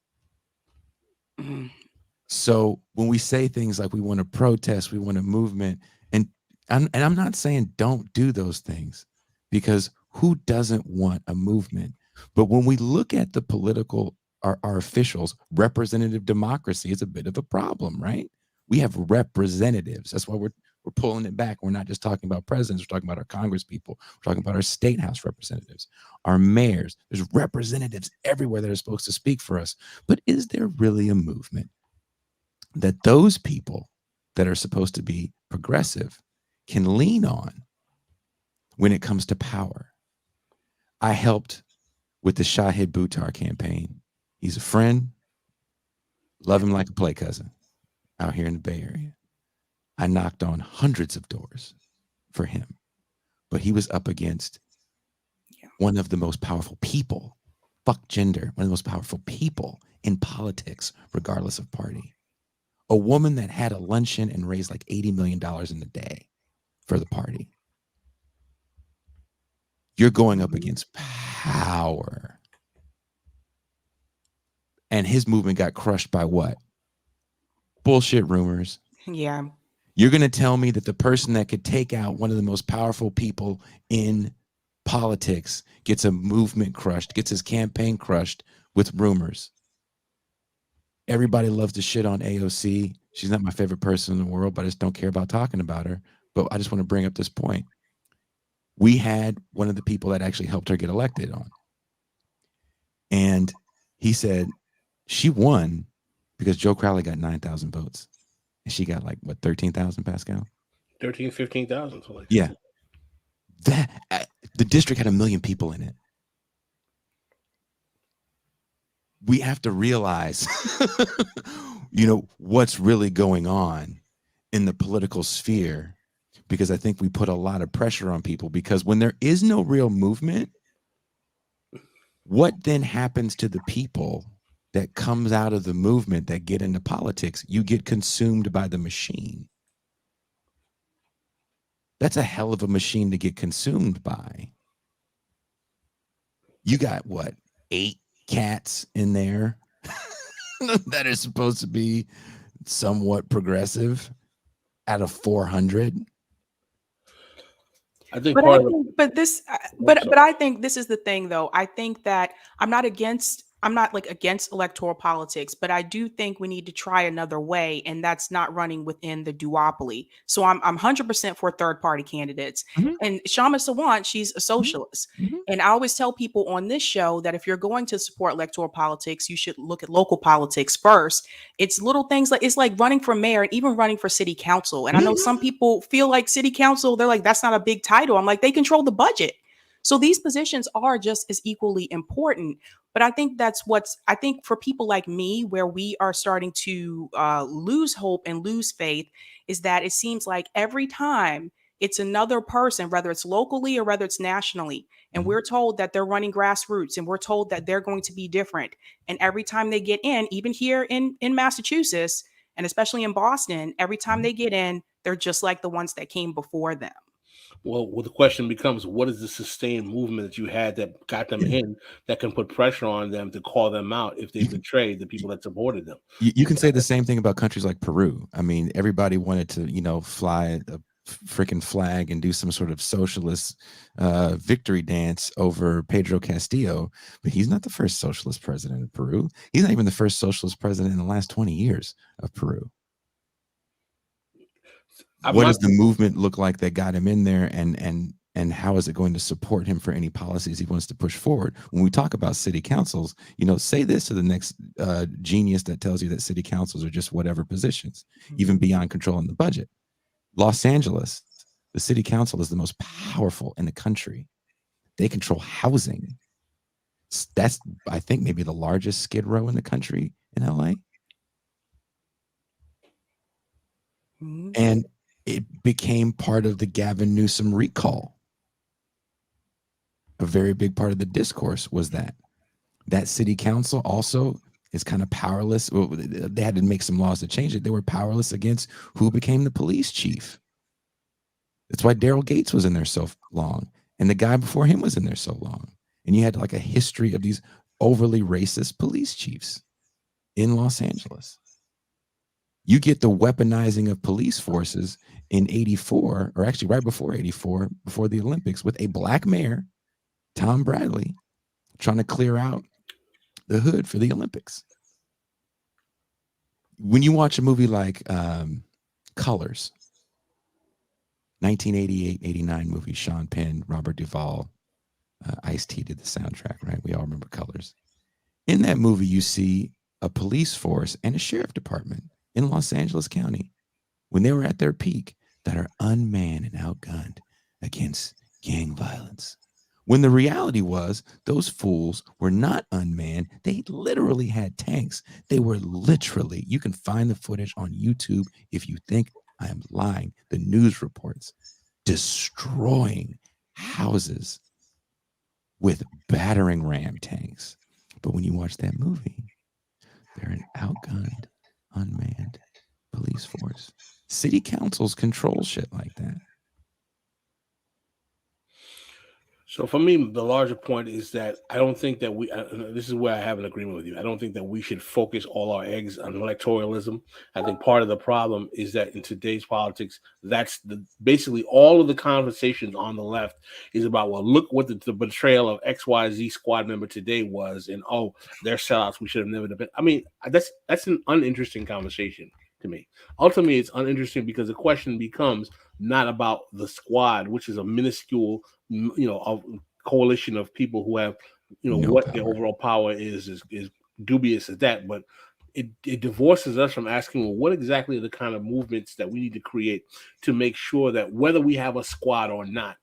So when we say things like we want to protest, we want a movement, and I'm not saying don't do those things, because who doesn't want a movement? But when we look at the political, our officials, representative democracy is a bit of a problem, right? We have representatives. That's why we're pulling it back. We're not just talking about presidents. We're talking about our Congress people. We're talking about our state house representatives, our mayors. There's representatives everywhere that are supposed to speak for us. But is there really a movement that those people that are supposed to be progressive can lean on when it comes to power? I helped with the Shahid Buttar campaign. He's a friend. Love him like a play cousin out here in the Bay Area. I knocked on hundreds of doors for him, but he was up against one of the most powerful people, fuck gender, one of the most powerful people in politics, regardless of party. A woman that had a luncheon and raised like $80 million in a day for the party. You're going up against power. And his movement got crushed by what? Bullshit rumors. Yeah. You're going to tell me that the person that could take out one of the most powerful people in politics gets a movement crushed, gets his campaign crushed with rumors. Everybody loves to shit on AOC. She's not my favorite person in the world, but I just don't care about talking about her. But I just want to bring up this point. We had one of the people that actually helped her get elected on. And he said she won because Joe Crowley got 9,000 votes. And she got like, what, 13,000, Pascal? 13, 15,000. So like yeah. The district had 1 million people in it. We have to realize, what's really going on in the political sphere, because I think we put a lot of pressure on people, because when there is no real movement, what then happens to the people that comes out of the movement that get into politics? You get consumed by the machine. That's a hell of a machine to get consumed by. You got what, 8 cats in there that are supposed to be somewhat progressive out of 400. I think But I think this is the thing, though. I think that I'm not against I'm not like against electoral politics, but I do think we need to try another way, and that's not running within the duopoly. So I'm 100% for third party candidates. Mhm, And Shama Sawant, she's a mhm, socialist. mhm. And I always tell people on this show that if you're going to support electoral politics, you should look at local politics first. It's little things like it's like running for mayor and even running for city council. And I know some people feel like city council, they're like, that's not a big title. I'm like, they control the budget. So these positions are just as equally important. But I think I think for people like me, where we are starting to lose hope and lose faith, is that it seems like every time it's another person, whether it's locally or whether it's nationally, and Mhm. we're told that they're running grassroots and we're told that they're going to be different. And every time they get in, even here in Massachusetts, and especially in Boston, every time Mhm. they get in, they're just like the ones that came before them. Well, the question becomes, what is the sustained movement that you had that got them Yeah. in that can put pressure on them to call them out if they You can betrayed the people that supported them? you can say the same thing about countries like Peru. I mean, everybody wanted to, fly a freaking flag and do some sort of socialist victory dance over Pedro Castillo, but he's not the first socialist president of Peru. He's not even the first socialist president in the last 20 years of Peru. What My does the movement look like that got him in there, and how is it going to support him for any policies he wants to push forward? When we talk about city councils, say this to the next genius that tells you that city councils are just whatever positions, even beyond controlling the budget. Los Angeles, the city council is the most powerful in the country. They control housing. That's, I think, maybe the largest skid row in the country in LA. Mhm. And it became part of the Gavin Newsom recall. A very big part of the discourse was that city council also is kind of powerless. Well, they had to make some laws to change it. They were powerless against who became the police chief. That's why Daryl Gates was in there so long, and the guy before him was in there so long. And you had like a history of these overly racist police chiefs in Los Angeles. You get the weaponizing of police forces in 84, or actually right before 84, before the Olympics, with a black mayor, Tom Bradley, trying to clear out the hood for the Olympics. When you watch a movie like Colors, 1988, 89 movie, Sean Penn, Robert Duvall, Ice-T did the soundtrack, right? We all remember Colors. In that movie, you see a police force and a sheriff department in Los Angeles County when they were at their peak that are unmanned and outgunned against gang violence. When the reality was, those fools were not unmanned. They literally had tanks. They were literally, you can find the footage on YouTube if you think I am lying. The news reports destroying houses with battering ram tanks. But when you watch that movie, they're an outgunned, unmanned police force. City councils control shit like that. So for me, the larger point is that I don't think that this is where I have an agreement with you. I don't think that we should focus all our eggs on electoralism. I think part of the problem is that in today's politics, basically all of the conversations on the left is about, well, look what the betrayal of XYZ squad member today was, and oh, they're sellouts. We should have never been. I mean, that's an uninteresting conversation to me. Ultimately, it's uninteresting because the question becomes not about the squad, which is a minuscule, a coalition of people who have, No what their power. overall power is dubious at that. But it divorces us from asking, well, what exactly are the kind of movements that we need to create to make sure that whether we have a squad or not,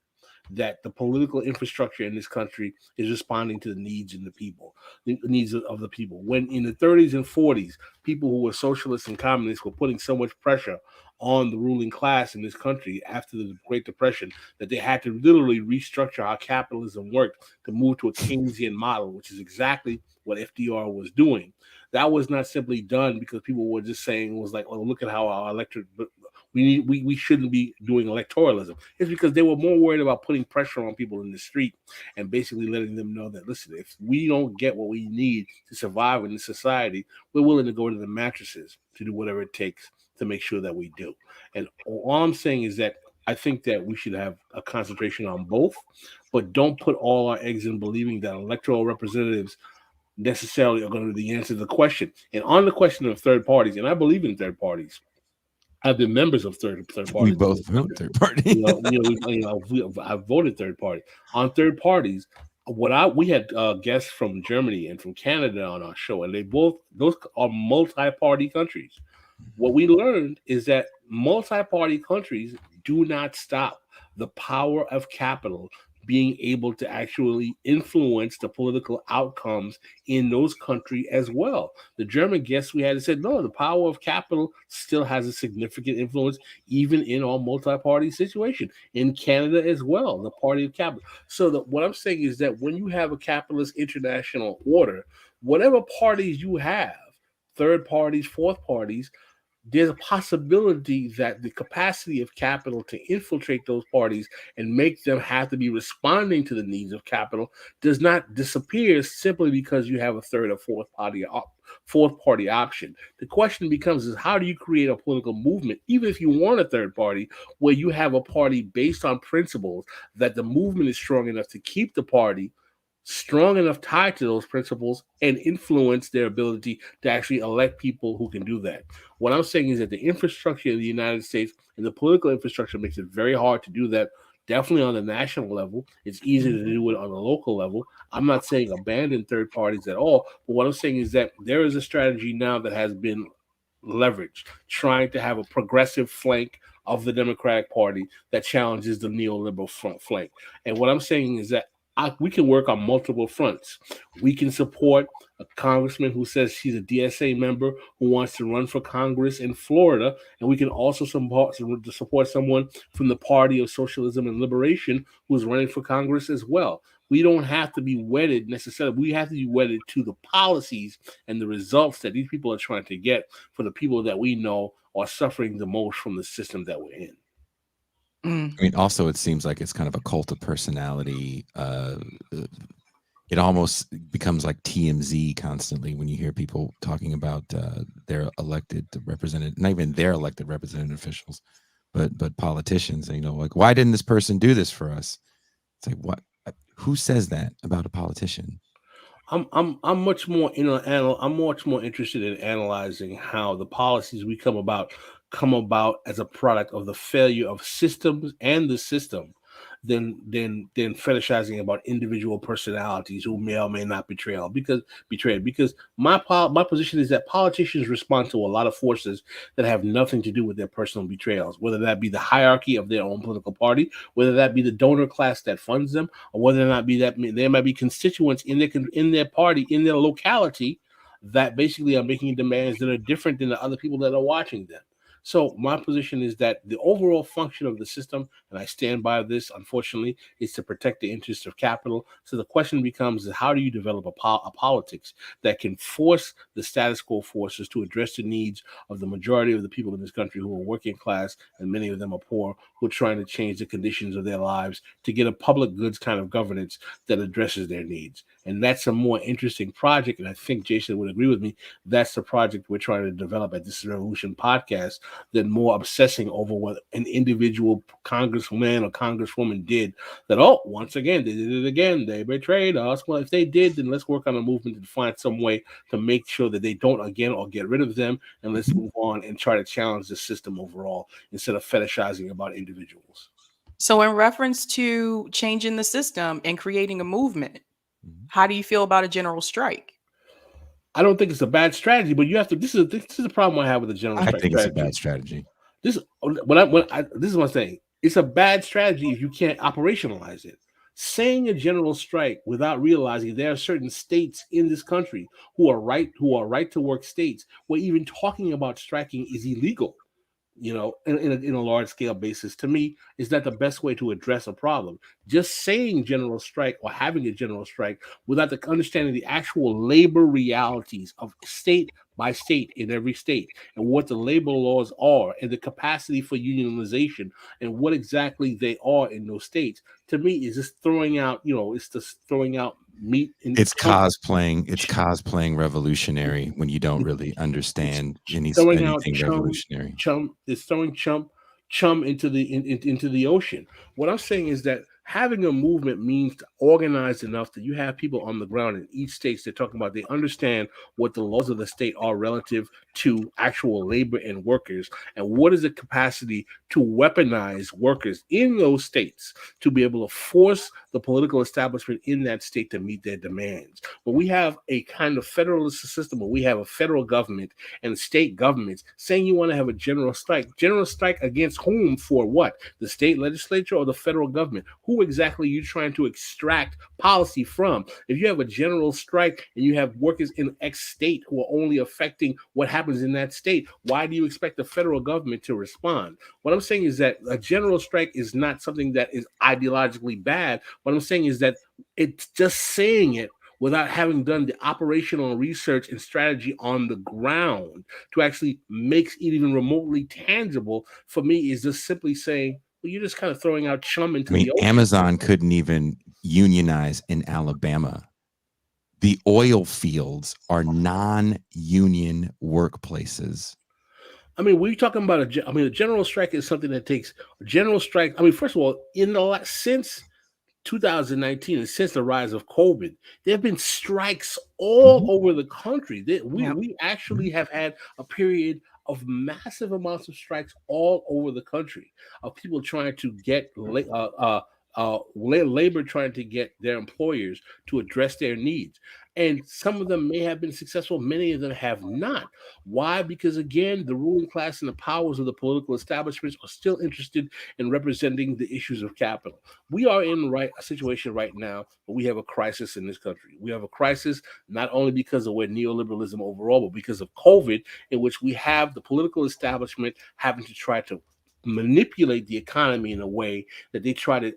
that the political infrastructure in this country is responding to the needs of the people, the needs of the people. When in the 30s and 40s, people who were socialists and communists were putting so much pressure on the ruling class in this country after the Great Depression that they had to literally restructure how capitalism worked to move to a Keynesian model, which is exactly what FDR was doing. That was not simply done because people were just saying, it was like, oh, look at how our electorate, we shouldn't be doing electoralism. It's because they were more worried about putting pressure on people in the street and basically letting them know that, listen, if we don't get what we need to survive in this society, we're willing to go to the mattresses to do whatever it takes to make sure that we do. And all I'm saying is that I think that we should have a concentration on both, but don't put all our eggs in believing that electoral representatives necessarily are going to be the answer to the question. And on the question of third parties, and I believe in third parties, I've been members of third We parties. both vote third party. I've voted third party on third parties. We had guests from Germany and from Canada on our show, and those are multi-party countries. What we learned is that multi-party countries do not stop the power of capital being able to actually influence the political outcomes in those countries as well. The German guests we had said, no, the power of capital still has a significant influence, even in our multi-party situation. In Canada as well, the party of capital. So what I'm saying is that when you have a capitalist international order, whatever parties you have, third parties, fourth parties, there's a possibility that the capacity of capital to infiltrate those parties and make them have to be responding to the needs of capital does not disappear simply because you have a third or fourth party option. The question becomes is how do you create a political movement, even if you want a third party, where you have a party based on principles that the movement is strong enough to keep the party strong enough tied to those principles and influence their ability to actually elect people who can do that. What I'm saying is that the infrastructure of the United States and the political infrastructure makes it very hard to do that. Definitely on the national level, it's easier to do it on the local level. I'm not saying abandon third parties at all, but what I'm saying is that there is a strategy now that has been leveraged, trying to have a progressive flank of the Democratic Party that challenges the neoliberal flank. And what I'm saying is that we can work on multiple fronts. We can support a congressman who says she's a DSA member who wants to run for Congress in Florida, and we can also support someone from the Party of Socialism and Liberation who's running for Congress as well. We don't have to be wedded necessarily. We have to be wedded to the policies and the results that these people are trying to get for the people that we know are suffering the most from the system that we're in. I mean, also, it seems like it's kind of a cult of personality. It almost becomes like TMZ constantly when you hear people talking about their elected representative, not even their elected representative officials, but politicians. And, like, why didn't this person do this for us? It's like, what? Who says that about a politician? I'm much more I'm much more interested in analyzing how the policies we come about as a product of the failure of systems and the system than fetishizing about individual personalities who may or may not betrayed. Because my position is that politicians respond to a lot of forces that have nothing to do with their personal betrayals, whether that be the hierarchy of their own political party, whether that be the donor class that funds them, or whether or not be that there might be constituents in their party, in their locality, that basically are making demands that are different than the other people that are watching them. So my position is that the overall function of the system, and I stand by this, unfortunately, is to protect the interests of capital. So the question becomes is how do you develop a politics that can force the status quo forces to address the needs of the majority of the people in this country who are working class, and many of them are poor, who are trying to change the conditions of their lives to get a public goods kind of governance that addresses their needs. And that's a more interesting project, and I think Jason would agree with me. That's the project we're trying to develop at this Revolution podcast, than more obsessing over what an individual congressman or congresswoman did. That, once again, they did it again. They betrayed us. Well, if they did, then let's work on a movement to find some way to make sure that they don't again or get rid of them. And let's move on and try to challenge the system overall instead of fetishizing about individuals. So in reference to changing the system and creating a movement, how do you feel about a general strike? I don't think it's a bad strategy, but you have to. This is the problem I have with the general strike. I think it's a bad strategy. This is what I'm saying. It's a bad strategy if you can't operationalize it. Saying a general strike without realizing there are certain states in this country who are right to work states where even talking about striking is illegal. In a large scale basis, to me, is not the best way to address a problem. Just saying general strike or having a general strike without understanding the actual labor realities of state by state in every state and what the labor laws are and the capacity for unionization and what exactly they are in those states, to me, is just throwing out, it's just throwing out meat. It's cosplaying revolutionary when you don't really understand anything revolutionary. It's throwing chum into the ocean. What I'm saying is that Having a movement means organized enough that you have people on the ground in each state. They're talking about, they understand what the laws of the state are relative to actual labor and workers, and what is the capacity to weaponize workers in those states to be able to force the political establishment in that state to meet their demands. When we have a kind of federalist system where we have a federal government and state governments saying you want to have a general strike against whom, for what? The state legislature or the federal government? Who exactly are you trying to extract policy from? If you have a general strike and you have workers in X state who are only affecting what happens in that state, why do you expect the federal government to respond? What I'm saying is that a general strike is not something that is ideologically bad. What I'm saying is that it's just saying it without having done the operational research and strategy on the ground to actually make it even remotely tangible, for me, is just simply saying, well, you're just kind of throwing out chum into the ocean. Amazon couldn't even unionize in Alabama. The oil fields are non-union workplaces. I mean, we're talking about a general strike is something that takes a general strike. I mean, first of all, since 2019 and since the rise of COVID, there have been strikes all over the country. We actually have had a period of massive amounts of strikes all over the country, of people trying to get labor trying to get their employers to address their needs. And some of them may have been successful, many of them have not. Why? Because again, the ruling class and the powers of the political establishments are still interested in representing the issues of capital. We are in a situation right now where we have a crisis in this country. We have a crisis not only because of where neoliberalism overall, but because of COVID, in which we have the political establishment having to try to manipulate the economy in a way that they try to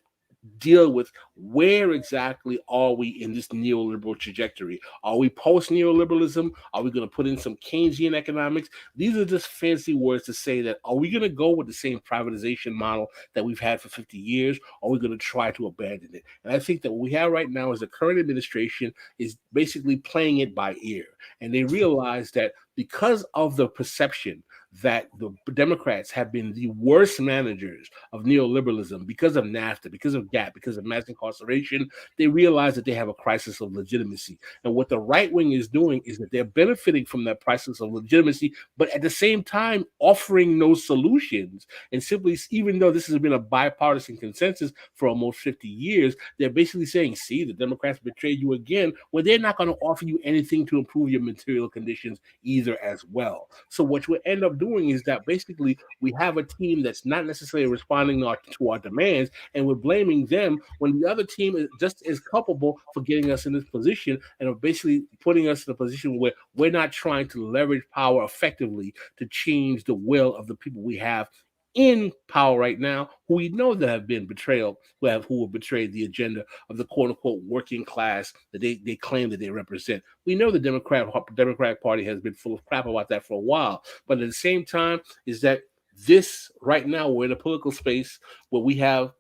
deal with where exactly are we in this neoliberal trajectory. Are we post-neoliberalism? Are we going to put in some Keynesian economics? These are just fancy words to say that, are we going to go with the same privatization model that we've had for 50 years? Or are we going to try to abandon it? And I think that what we have right now is the current administration is basically playing it by ear. And they realize that because of the perception that the Democrats have been the worst managers of neoliberalism because of NAFTA, because of GATT, because of mass incarceration, they realize that they have a crisis of legitimacy. And what the right wing is doing is that they're benefiting from that crisis of legitimacy, but at the same time offering no solutions. And simply, even though this has been a bipartisan consensus for almost 50 years, they're basically saying, see, the Democrats betrayed you again, well, they're not going to offer you anything to improve your material conditions either as well. So what you end up doing is that basically we have a team that's not necessarily responding to our demands, and we're blaming them when the other team is just as culpable for getting us in this position, and are basically putting us in a position where we're not trying to leverage power effectively to change the will of the people we have in power right now, who we know that have been betrayal, who have betrayed the agenda of the quote unquote working class that they claim that they represent. We know the Democratic Party has been full of crap about that for a while, but at the same time is that this right now we're in a political space where we have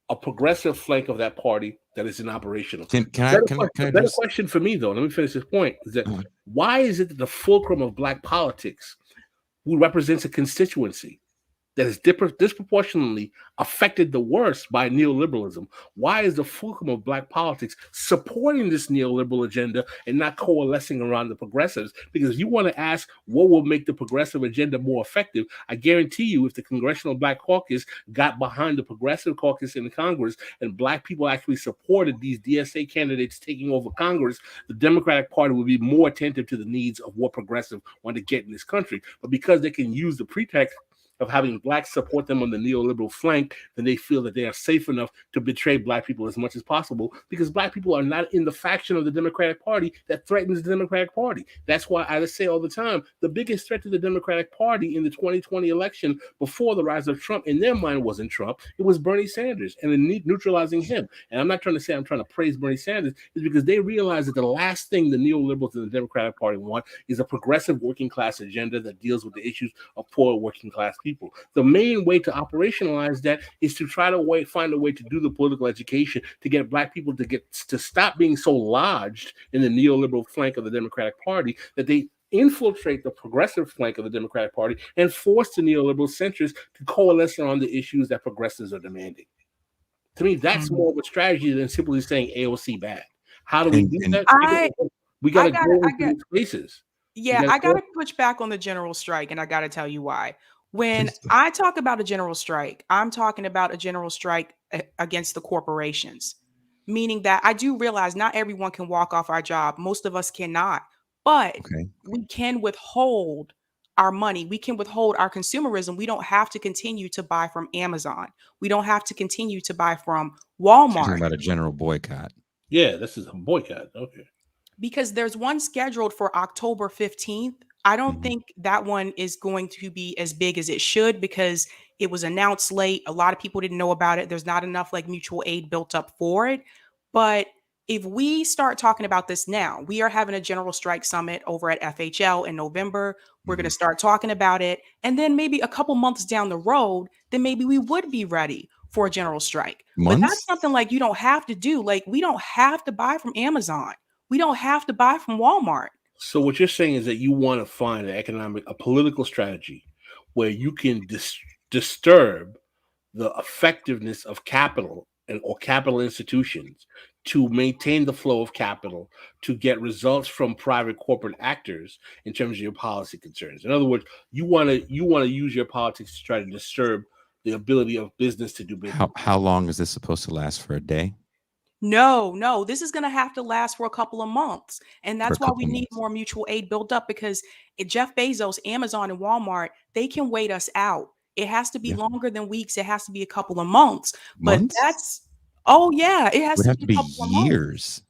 a progressive flank of that party that is inoperational. The better question for me, though, let me finish this point, is that why is it that the fulcrum of Black politics, who represents a constituency that is disproportionately affected the worst by neoliberalism, why is the fulcrum of Black politics supporting this neoliberal agenda and not coalescing around the progressives? Because if you want to ask what will make the progressive agenda more effective, I guarantee you if the Congressional Black Caucus got behind the progressive caucus in the Congress and Black people actually supported these DSA candidates taking over Congress, the Democratic Party would be more attentive to the needs of what progressive want to get in this country. But because they can use the pretext of having Blacks support them on the neoliberal flank, then they feel that they are safe enough to betray Black people as much as possible, because Black people are not in the faction of the Democratic Party that threatens the Democratic Party. That's why I say all the time, the biggest threat to the Democratic Party in the 2020 election before the rise of Trump, in their mind, wasn't Trump, it was Bernie Sanders, and neutralizing him. And I'm not trying to say I'm trying to praise Bernie Sanders, is because they realize that the last thing the neoliberals in the Democratic Party want is a progressive working class agenda that deals with the issues of poor working class people. The main way to operationalize that is to try to find a way to do the political education to get Black people to stop being so lodged in the neoliberal flank of the Democratic Party that they infiltrate the progressive flank of the Democratic Party and force the neoliberal centrists to coalesce around the issues that progressives are demanding. To me, that's Mm. more of a strategy than simply saying AOC bad. How do we do And that? I We got I to got go I into got these places. We Yeah, got to I go. gotta push back on the general strike, and I gotta tell you why. When please do. I talk about a general strike, I'm talking about a general strike against the corporations, meaning that I do realize not everyone can walk off our job. Most of us cannot, but Okay. we can withhold our money. We can withhold our consumerism. We don't have to continue to buy from Amazon. We don't have to continue to buy from So you're Walmart. talking about a general boycott. Yeah, this is a boycott. Okay. Because there's one scheduled for October 15th. I don't Mhm. think that one is going to be as big as it should because it was announced late. A lot of people didn't know about it. There's not enough like mutual aid built up for it. But if we start talking about this now, we are having a general strike summit over at FHL in November. We're going to Mhm. start talking about it. And then maybe a couple months down the road, then maybe we would be ready for a general strike. But that's Months? something like you don't have to do. Like we don't have to buy from Amazon. We don't have to buy from Walmart. So what you're saying is that you want to find a political strategy where you can disturb the effectiveness of capital or capital institutions to maintain the flow of capital to get results from private corporate actors in terms of your policy concerns. In other words, you want to use your politics to try to disturb the ability of business to do business. How long is this supposed to last, for a day? No, this is going to have to last for a couple of months. And For a that's why we couple of need months? more mutual aid built up because Jeff Bezos, Amazon, and Walmart, they can wait us out. It has to be Yeah. longer than weeks. It has to be a couple of months. But Months? oh, yeah, it It has would to have be to a be couple of months. years.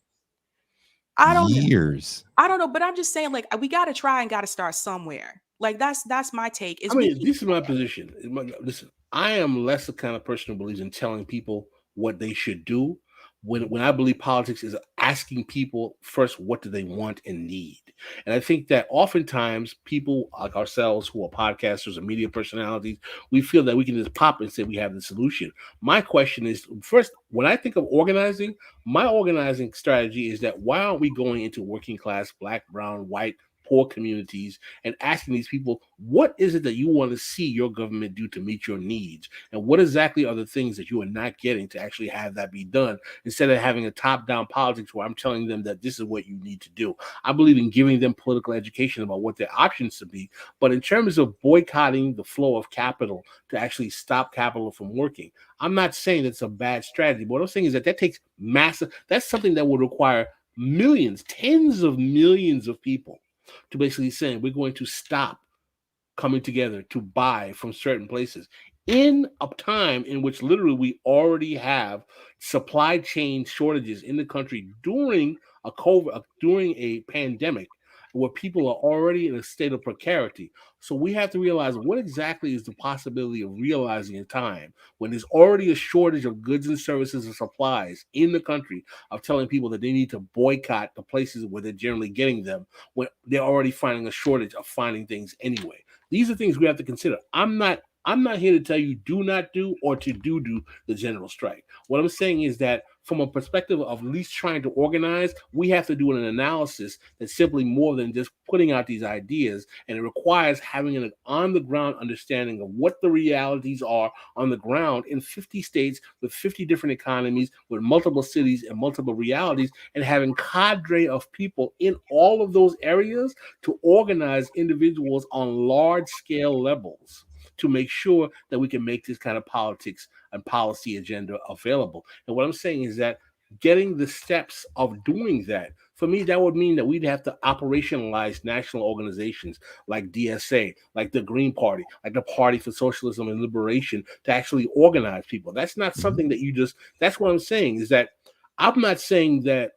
I don't know. Years. I don't know, but I'm just saying, like, we got to try and got to start somewhere. Like, that's my take I is we mean, keep this is my position. Listen, I am less the kind of person who believes in telling people what they should do. When I believe politics is asking people first, what do they want and need? And I think that oftentimes people like ourselves who are podcasters and media personalities, we feel that we can just pop and say we have the solution. My question is first, when I think of organizing, my organizing strategy is that why aren't we going into working class, black, brown, white, poor communities and asking these people, what is it that you want to see your government do to meet your needs? And what exactly are the things that you are not getting to actually have that be done instead of having a top down politics where I'm telling them that this is what you need to do? I believe in giving them political education about what their options should be. But in terms of boycotting the flow of capital to actually stop capital from working, I'm not saying it's a bad strategy. But what I'm saying is that takes massive, that's something that would require millions, tens of millions of people to basically saying we're going to stop coming together to buy from certain places in a time in which literally we already have supply chain shortages in the country during during a pandemic where people are already in a state of precarity. So we have to realize what exactly is the possibility of realizing a time when there's already a shortage of goods and services and supplies in the country, of telling people that they need to boycott the places where they're generally getting them when they're already finding a shortage of finding things anyway. These are things we have to consider. I'm not here to tell you do not do or to do the general strike. What I'm saying is that from a perspective of at least trying to organize, we have to do an analysis that's simply more than just putting out these ideas. And it requires having an on the ground understanding of what the realities are on the ground in 50 states with 50 different economies, with multiple cities and multiple realities, and having cadre of people in all of those areas to organize individuals on large scale levels to make sure that we can make this kind of politics and policy agenda available. And what I'm saying is that getting the steps of doing that, for me, that would mean that we'd have to operationalize national organizations like DSA, like the Green Party, like the Party for Socialism and Liberation to actually organize people. That's not Mhm. something that that's what I'm saying is that I'm not saying that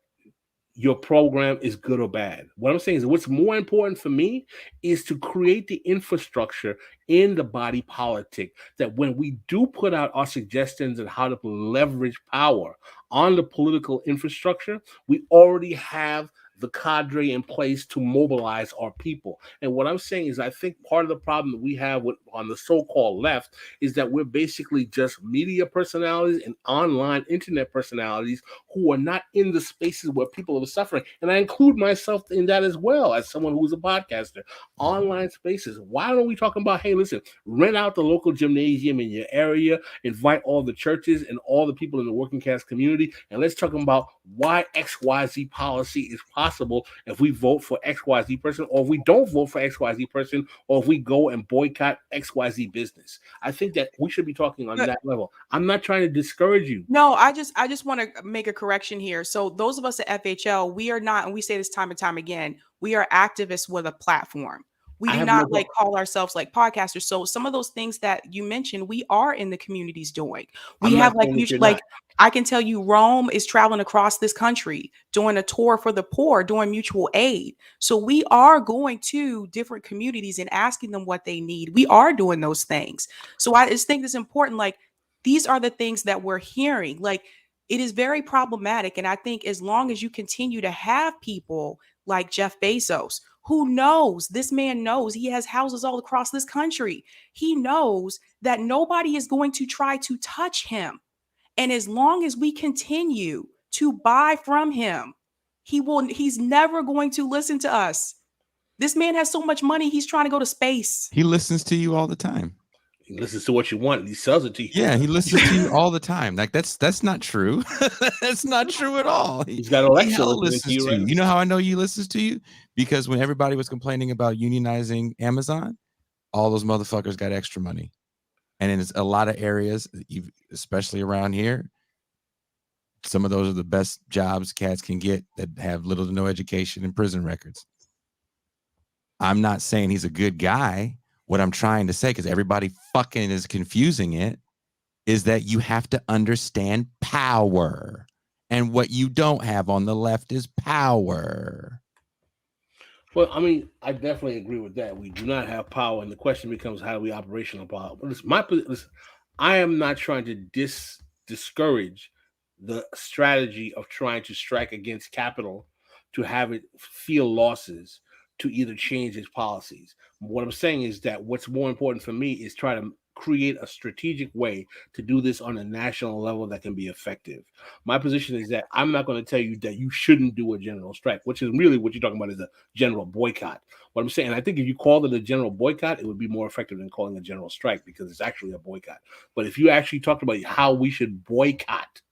your program is good or bad. What I'm saying is what's more important for me is to create the infrastructure in the body politic that when we do put out our suggestions on how to leverage power on the political infrastructure, we already have the cadre in place to mobilize our people. And what I'm saying is, I think part of the problem that we have on the so-called left is that we're basically just media personalities and online internet personalities who are not in the spaces where people are suffering. And I include myself in that as well, as someone who's a podcaster. Online spaces. Why don't we talk about, hey, listen, rent out the local gymnasium in your area, invite all the churches and all the people in the working class community, and let's talk about why XYZ policy is possible if we vote for XYZ person, or if we don't vote for XYZ person, or if we go and boycott XYZ business. I think that we should be talking on that level. I'm not trying to discourage you. No, I just want to make a correction here. So those of us at FHL, we are not, and we say this time and time again, we are activists with a platform. We do not like call ourselves like podcasters. So some of those things that you mentioned, we are in the communities doing. We have like mutual, like I can tell you, Rome is traveling across this country, doing a tour for the poor, doing mutual aid. So we are going to different communities and asking them what they need. We are doing those things. So I just think it's important. Like, these are the things that we're hearing. Like, it is very problematic. And I think as long as you continue to have people like Jeff Bezos, who knows, this man knows, he has houses all across this country. He knows that nobody is going to try to touch him. And as long as we continue to buy from him, he's never going to listen to us. This man has so much money, he's trying to go to space. He listens to you all the time. He listens to what you want and he sells it to you. Yeah, he listens to you all the time. Like that's not true. That's not true at all. He's got Alexa listening to you. Right? You know how I know he listens to you? Because when everybody was complaining about unionizing Amazon, all those motherfuckers got extra money. And in a lot of areas, especially around here, some of those are the best jobs cats can get that have little to no education and prison records. I'm not saying he's a good guy. What I'm trying to say, because everybody fucking is confusing it, is that you have to understand power. And what you don't have on the left is power. Well, I mean, I definitely agree with that. We do not have power, and the question becomes, how do we operational power? But I am not trying to discourage the strategy of trying to strike against capital to have it feel losses to either change its policies. What I'm saying is that what's more important for me is try to create a strategic way to do this on a national level that can be effective. My position is that I'm not going to tell you that you shouldn't do a general strike, which is really what you're talking about is a general boycott. What I'm saying, I think if you called it a general boycott, it would be more effective than calling a general strike because it's actually a boycott. But if you actually talked about how we should boycott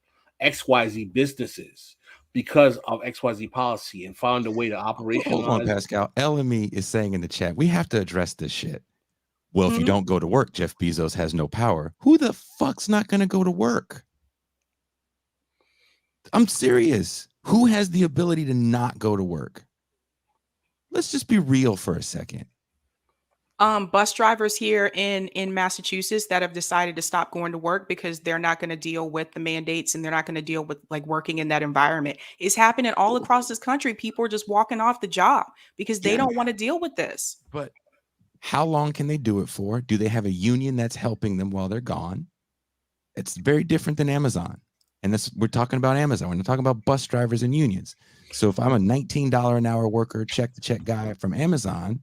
XYZ businesses because of XYZ policy and found a way to operationalize. Hold on, Pascal. LME is saying in the chat, we have to address this shit. Well, if you don't go to work, Jeff Bezos has no power. Who the fuck's not going to go to work? I'm serious. Who has the ability to not go to work? Let's just be real for a second. Bus drivers here in Massachusetts that have decided to stop going to work because they're not going to deal with the mandates and they're not going to deal with like working in that environment. It's happening all across this country. People are just walking off the job because they don't want to deal with this. But how long can they do it for? Do they have a union that's helping them while they're gone? It's very different than Amazon. And we're talking about Amazon. We're not talking about bus drivers and unions. So if I'm a $19 an hour worker, check guy from Amazon,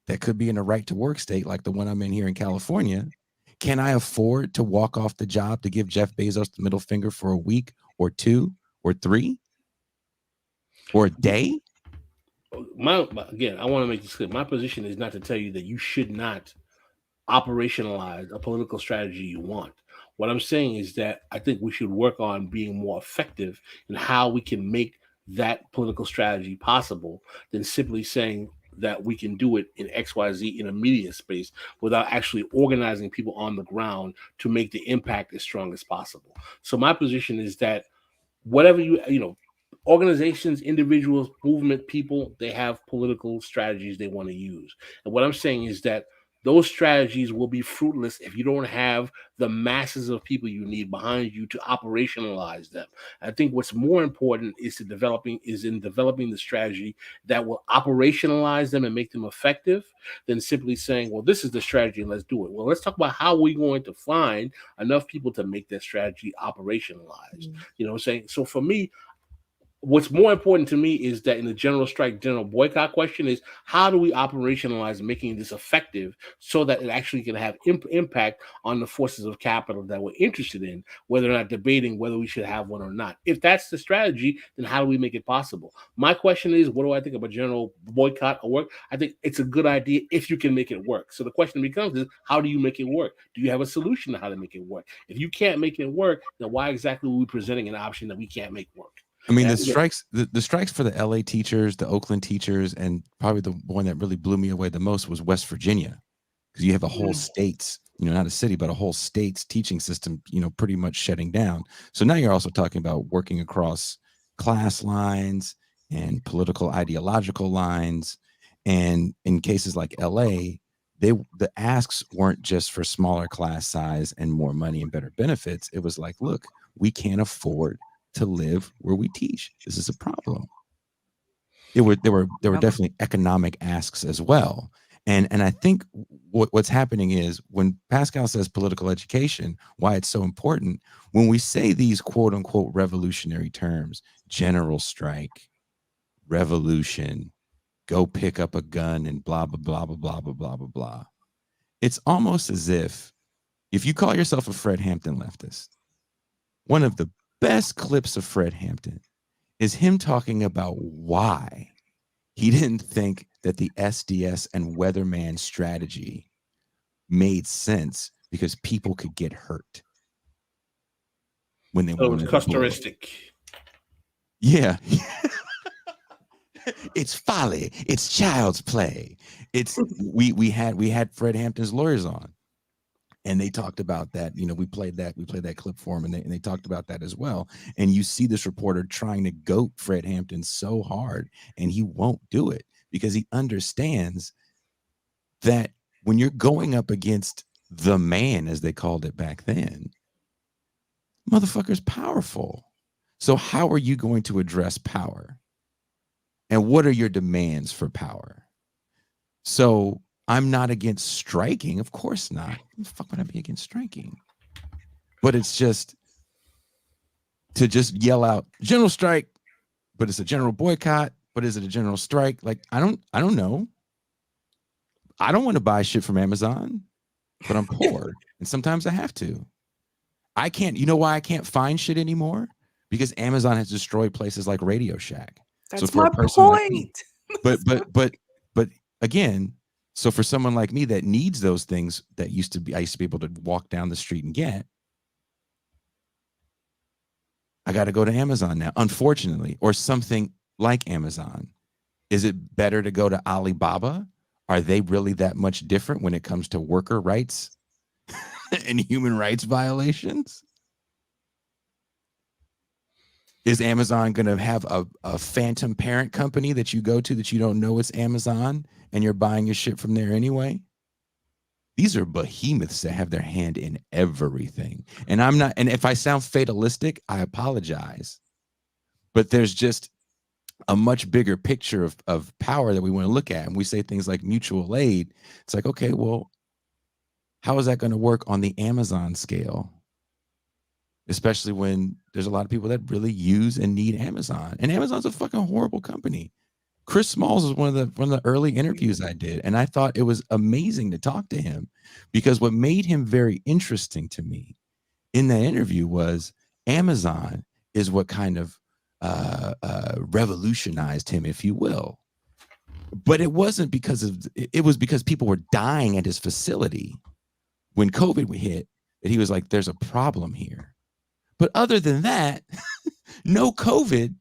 that could be in a right to work state like the one I'm in here in California, can I afford to walk off the job to give Jeff Bezos the middle finger for a week or 2 or 3 or a day? Again, I want to make this clear. My position is not to tell you that you should not operationalize a political strategy you want. What I'm saying is that I think we should work on being more effective in how we can make that political strategy possible than simply saying that we can do it in XYZ in a media space without actually organizing people on the ground to make the impact as strong as possible. So my position is that whatever organizations, individuals, movement, people, they have political strategies they want to use. And what I'm saying is that those strategies will be fruitless if you don't have the masses of people you need behind you to operationalize them. I think what's more important is in developing the strategy that will operationalize them and make them effective than simply saying, well, this is the strategy and let's do it. Well, let's talk about how we're going to find enough people to make that strategy operationalized. You know what I'm saying? So for me, What's more important to me is that in the general strike, general boycott question is how do we operationalize making this effective so that it actually can have impact on the forces of capital that we're interested in, whether or not debating whether we should have one or not. If that's the strategy, then how do we make it possible? My question is, what do I think about general boycott or work? I think it's a good idea if you can make it work. So the question becomes is, how do you make it work? Do you have a solution to how to make it work? If you can't make it work, then why exactly are we presenting an option that we can't make work? I mean, And the strikes for the LA teachers, the Oakland teachers, and probably the one that really blew me away the most was West Virginia, because you have a whole state's, not a city, but a whole state's teaching system, pretty much shutting down. So now you're also talking about working across class lines and political ideological lines. And in cases like LA, the asks weren't just for smaller class size and more money and better benefits. It was like, look, we can't afford to live where we teach. This is a problem. There were definitely economic asks as well. And I think what's happening is when Pascal says political education, why it's so important, when we say these quote unquote revolutionary terms, general strike, revolution, go pick up a gun and blah, blah, blah, blah, blah, blah, blah, blah, blah. It's almost as if you call yourself a Fred Hampton leftist, one of the best clips of Fred Hampton is him talking about why he didn't think that the SDS and weatherman strategy made sense because people could get hurt when they so it's wanted to blow up. customistic. Yeah. It's folly. It's child's play. It's we had Fred Hampton's lawyers on, and they talked about that. We played that clip for him, and they talked about that as well. And you see this reporter trying to goat Fred Hampton so hard, and he won't do it because he understands that when you're going up against the man, as they called it back then, motherfucker's powerful. So how are you going to address power? And what are your demands for power? So I'm not against striking. Of course not. What the fuck would I be against striking? But it's just to just yell out general strike, but it's a general boycott. But is it a general strike? Like, I don't know. I don't want to buy shit from Amazon, but I'm poor. And sometimes I have to. I can't, you know why I can't find shit anymore? Because Amazon has destroyed places like Radio Shack. That's so for my a person point. like me, but again, so for someone like me that needs those things that I used to be able to walk down the street and get, I got to go to Amazon now, unfortunately, or something like Amazon. Is it better to go to Alibaba? Are they really that much different when it comes to worker rights and human rights violations? Is Amazon going to have a phantom parent company that you go to that you don't know it's Amazon and you're buying your shit from there anyway? These are behemoths that have their hand in everything. And I'm not, and if I sound fatalistic, I apologize. But there's just a much bigger picture of power that we want to look at. And we say things like mutual aid. It's like, okay, well, how is that going to work on the Amazon scale? Especially when there's a lot of people that really use and need Amazon. And Amazon's a fucking horrible company. Chris Smalls was one of the early interviews I did, and I thought it was amazing to talk to him because what made him very interesting to me in that interview was Amazon is what kind of revolutionized him, if you will. But it wasn't because of it was because people were dying at his facility when COVID hit that he was like, there's a problem here. But other than that, no COVID.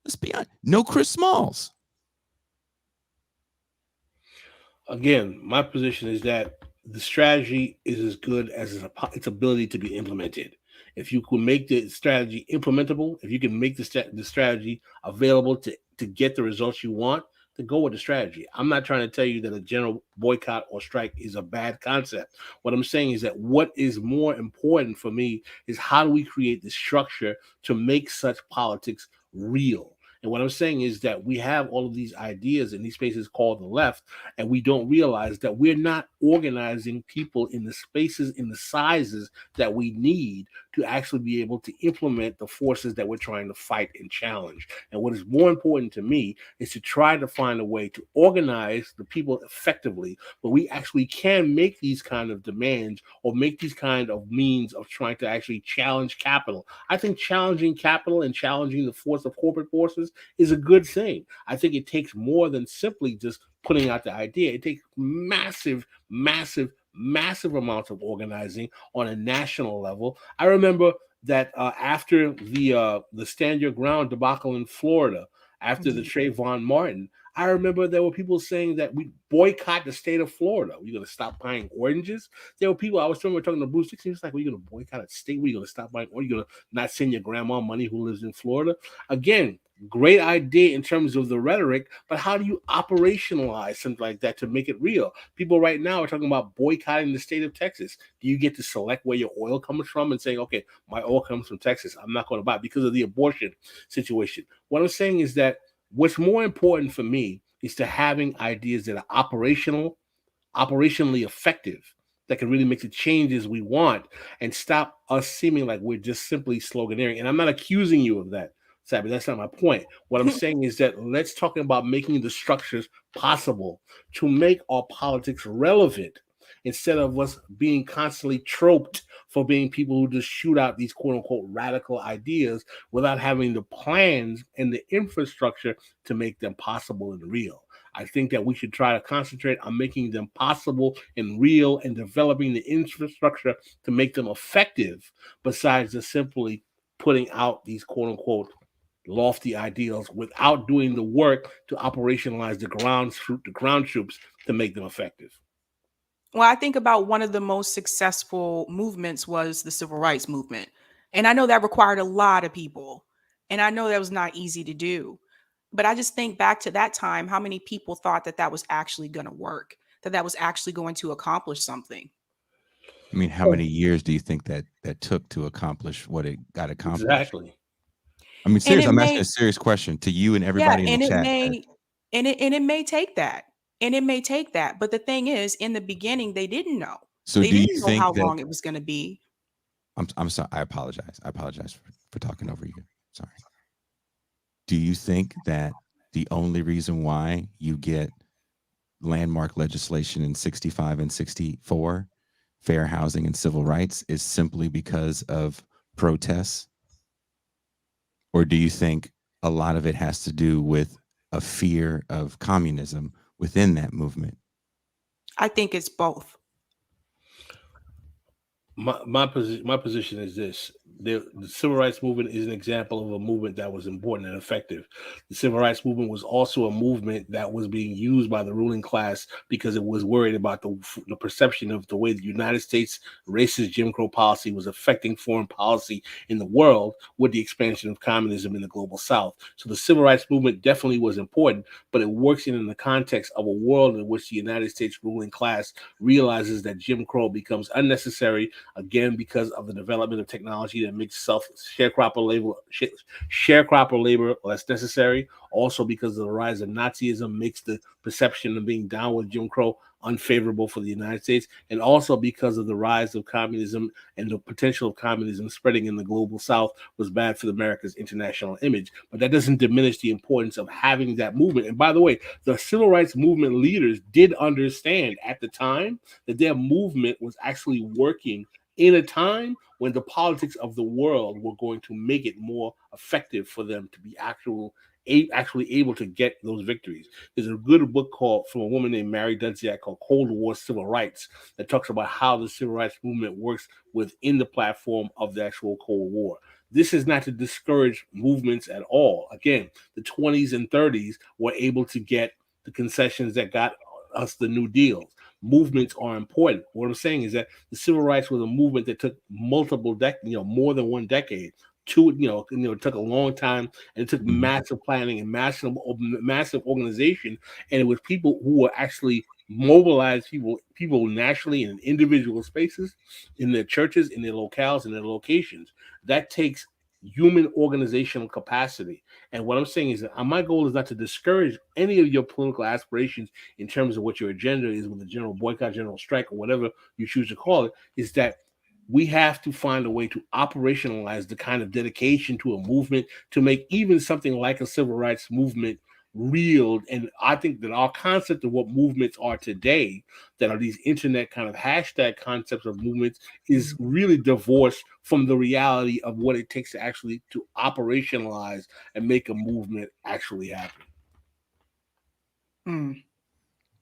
Let's be honest, no Chris Smalls. Again, my position is that the strategy is as good as its ability to be implemented. If you can make the strategy implementable, if you can make the strategy available to get the results you want, then go with the strategy. I'm not trying to tell you that a general boycott or strike is a bad concept. What I'm saying is that what is more important for me is how do we create the structure to make such politics real? And what I'm saying is that we have all of these ideas in these spaces called the left, and we don't realize that we're not organizing people in the spaces, in the sizes that we need to actually be able to implement the forces that we're trying to fight and challenge. And what is more important to me is to try to find a way to organize the people effectively, but we actually can make these kind of demands or make these kind of means of trying to actually challenge capital. I think challenging capital and challenging the force of corporate forces is a good thing. I think it takes more than simply just putting out the idea. It takes massive, massive, massive amounts of organizing on a national level. I remember that after the Stand Your Ground debacle in Florida, after the Trayvon Martin, I remember there were people saying that we boycott the state of Florida. We're going to stop buying oranges. There were people, I was remember talking to Bruce Dixon, he was like, well, you're going to boycott a state? We're going to stop buying oranges? You're going to not send your grandma money who lives in Florida? Again, great idea in terms of the rhetoric, but how do you operationalize something like that to make it real? People right now are talking about boycotting the state of Texas. Do you get to select where your oil comes from and saying, okay, my oil comes from Texas, I'm not going to buy it because of the abortion situation? What I'm saying is that what's more important for me is to having ideas that are operationally effective, that can really make the changes we want and stop us seeming like we're just simply sloganeering. And I'm not accusing you of that, Sabby. That's not my point. What I'm saying is that let's talk about making the structures possible to make our politics relevant instead of us being constantly troped for being people who just shoot out these quote unquote radical ideas without having the plans and the infrastructure to make them possible and real. I think that we should try to concentrate on making them possible and real and developing the infrastructure to make them effective, besides just simply putting out these quote unquote lofty ideals without doing the work to operationalize the ground troops to make them effective. Well, I think about one of the most successful movements was the civil rights movement. And I know that required a lot of people. And I know that was not easy to do. But I just think back to that time, how many people thought that that was actually going to work, that that was actually going to accomplish something. I mean, how many years do you think that took to accomplish what it got accomplished? Exactly. I mean, And serious. it I'm asking may, a serious question to you and yeah, everybody in the and it chat. may, and it may take that. And it may take that. But the thing is, in the beginning, they didn't know. So, They do you didn't know think how that long it was going to be. I'm sorry? I apologize. I apologize for talking over you. Sorry. Do you think that the only reason why you get landmark legislation in 65 and 64, fair housing and civil rights, is simply because of protests? Or do you think a lot of it has to do with a fear of communism within that movement? I think it's both. My position is this: the civil rights movement is an example of a movement that was important and effective. The civil rights movement was also a movement that was being used by the ruling class because it was worried about the perception of the way the United States racist Jim Crow policy was affecting foreign policy in the world with the expansion of communism in the global South. So the civil rights movement definitely was important, but it works in the context of a world in which the United States ruling class realizes that Jim Crow becomes unnecessary, again because of the development of technology that makes sharecropper labor less necessary. Also because of the rise of Nazism makes the perception of being down with Jim Crow unfavorable for the United States, and also because of the rise of communism and the potential of communism spreading in the global South was bad for America's international image. But that doesn't diminish the importance of having that movement. And by the way, the civil rights movement leaders did understand at the time that their movement was actually working in a time when the politics of the world were going to make it more effective for them to be actually able to get those victories. There's a good book called from a woman named Mary Dudziak called Cold War Civil Rights that talks about how the civil rights movement works within the platform of the actual Cold War. This is not to discourage movements at all. Again, the 20s and 30s were able to get the concessions that got us the New Deals. Movements are important. What I'm saying is that the civil rights was a movement that took multiple decades, more than one decade. It took a long time, and it took massive planning and massive organization, and it was people who were actually mobilized people nationally in individual spaces, in their churches, in their locales, in their locations. That takes human organizational capacity. And what I'm saying is that my goal is not to discourage any of your political aspirations in terms of what your agenda is with the general boycott, general strike, or whatever you choose to call it, is that we have to find a way to operationalize the kind of dedication to a movement to make even something like a civil rights movement real. And I think that our concept of what movements are today, that are these internet kind of hashtag concepts of movements, is really divorced from the reality of what it takes to actually to operationalize and make a movement actually happen.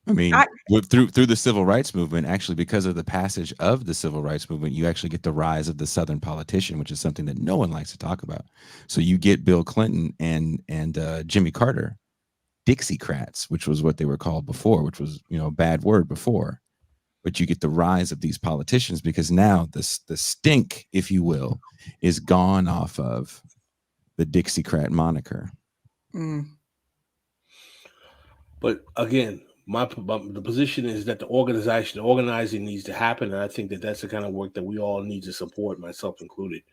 I mean, through the civil rights movement, actually, because of the passage of the civil rights movement, you actually get the rise of the Southern politician, which is something that no one likes to talk about. So you get Bill Clinton and Jimmy Carter, Dixiecrats, which was what they were called before, which was, you know, a bad word before. But you get the rise of these politicians because now the stink, if you will, is gone off of the Dixiecrat moniker. But again, the position is that the organizing needs to happen, and I think that that's the kind of work that we all need to support, myself included,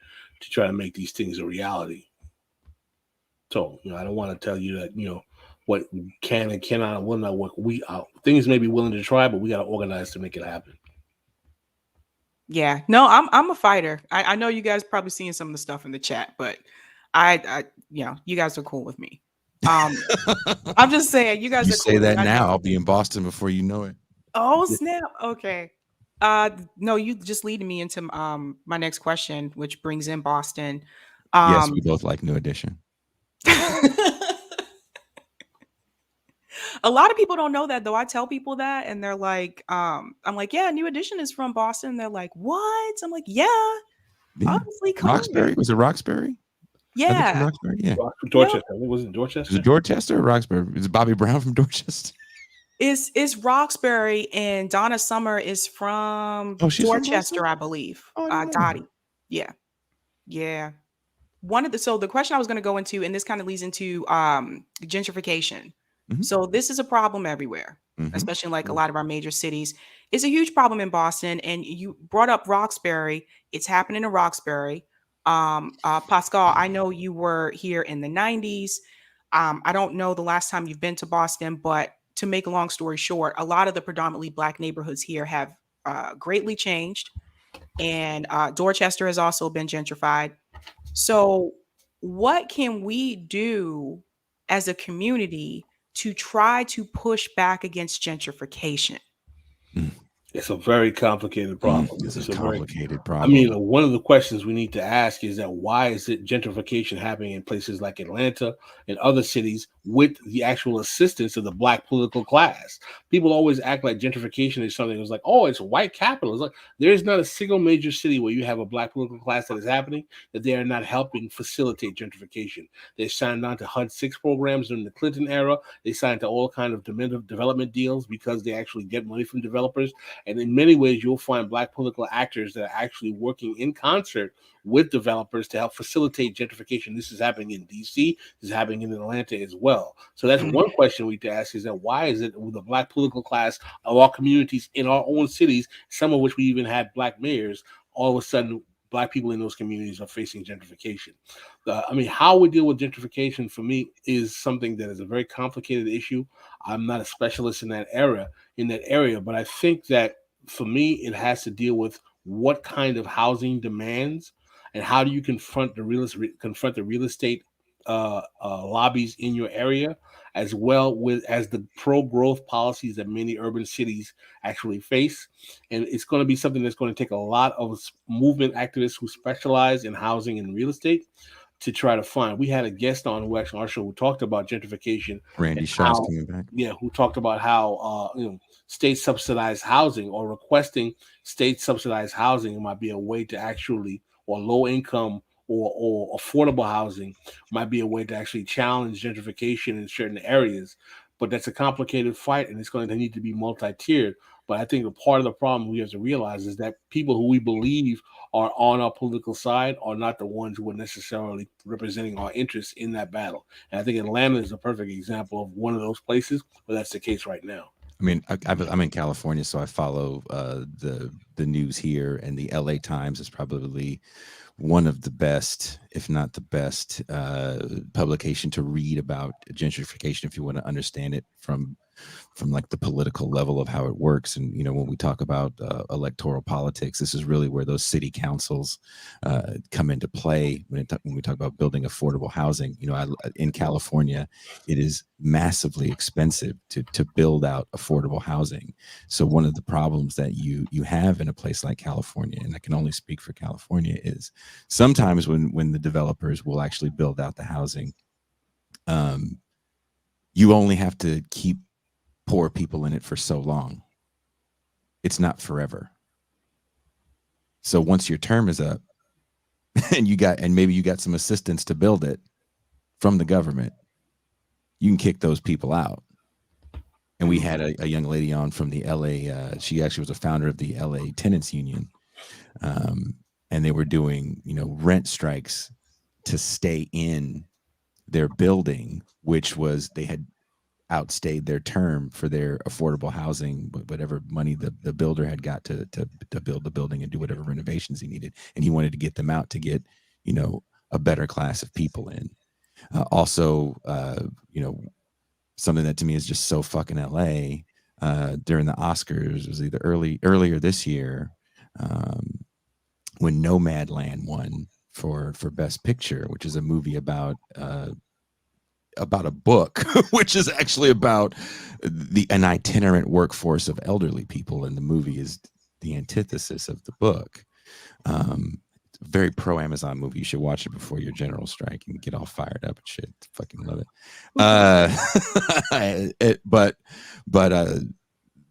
to try to make these things a reality. So, you know, I don't want to tell you that, you know, what can and cannot and will not work. Things may be willing to try, but we got to organize to make it happen. Yeah, no, I'm a fighter. I know you guys probably seeing some of the stuff in the chat, but I you know, you guys are cool with me. I'm just saying, you guys You are say cool. that now, I'll be in Boston before you know it. Oh snap! Okay. No, you just leading me into my next question, which brings in Boston. Yes, we both like New Edition. A lot of people don't know that, though. I tell people that, and they're like, I'm like, yeah, New Edition is from Boston. They're like, what? I'm like, yeah, obviously, come Roxbury? on. Was it Roxbury? Yeah. Roxbury? Yeah. Dorchester. Was it Dorchester? Was it Dorchester or Roxbury? Is it Bobby Brown from Dorchester? It's Roxbury, and Donna Summer is from She's Dorchester, from I believe. Oh, Dottie. Yeah. Yeah. So the question I was going to go into, and this kind of leads into gentrification. So this is a problem everywhere, especially in like a lot of our major cities. It's a huge problem in Boston. And you brought up Roxbury. It's happening in Roxbury. Pascal, I know you were here in the 90s. I don't know the last time you've been to Boston, but to make a long story short, a lot of the predominantly Black neighborhoods here have greatly changed. And Dorchester has also been gentrified. So, what can we do as a community to try to push back against gentrification? It's a very complicated problem. It's a complicated problem. I mean, one of the questions we need to ask is that why is it gentrification happening in places like Atlanta and other cities with the actual assistance of the Black political class? People always act like gentrification is something that's like, oh, it's white capital. It's like there's not a single major city where you have a Black political class that is happening that they are not helping facilitate gentrification. They signed on to HUD-6 programs during the Clinton era. They signed to all kind of development deals because they actually get money from developers. And in many ways, you'll find Black political actors that are actually working in concert with developers to help facilitate gentrification. This is happening in DC. This is happening in Atlanta as well. So that's one question we need to ask, is that why is it with the Black political class of our communities in our own cities, some of which we even had Black mayors, all of a sudden Black people in those communities are facing gentrification? I mean, how we deal with gentrification for me is something that is a very complicated issue. I'm not a specialist in that area, but I think that for me, it has to deal with what kind of housing demands and how do you confront the real estate lobbies in your area, as well as the pro-growth policies that many urban cities actually face. And it's going to be something that's going to take a lot of movement activists who specialize in housing and real estate to try to find. We had a guest on who actually on our show who talked about gentrification. Randy Shaw's coming back. Yeah, who talked about how state subsidized housing or requesting state subsidized housing might be a way to actually, or low income or affordable housing might be a way to actually challenge gentrification in certain areas. But that's a complicated fight, and it's going to need to be multi-tiered. But I think a part of the problem we have to realize is that people who we believe are on our political side are not the ones who are necessarily representing our interests in that battle. And I think Atlanta is a perfect example of one of those places where that's the case right now. I mean, I'm in California, so I follow the news here, and the LA Times is probably one of the best, if not the best, publication to read about gentrification if you want to understand it from like the political level of how it works. And when we talk about electoral politics, this is really where those city councils come into play when we talk about building affordable housing. In California, it is massively expensive to build out affordable housing. So one of the problems that you have in a place like California, and I can only speak for California, is sometimes when the developers will actually build out the housing, you only have to keep poor people in it for so long. It's not forever. So once your term is up and maybe you got some assistance to build it from the government, you can kick those people out. And we had a young lady on from the LA, she actually was a founder of the LA Tenants Union. And they were doing, rent strikes to stay in their building, which was they had outstayed their term for their affordable housing, whatever money the builder had got to build the building and do whatever renovations he needed. And he wanted to get them out to get, a better class of people in. Also, something that to me is just so fucking LA, during the Oscars, was either earlier this year, when Nomadland won for Best Picture, which is a movie about a book, which is actually about an itinerant workforce of elderly people, and the movie is the antithesis of the book. Very pro Amazon movie. You should watch it before your general strike and get all fired up and shit. Fucking love it. But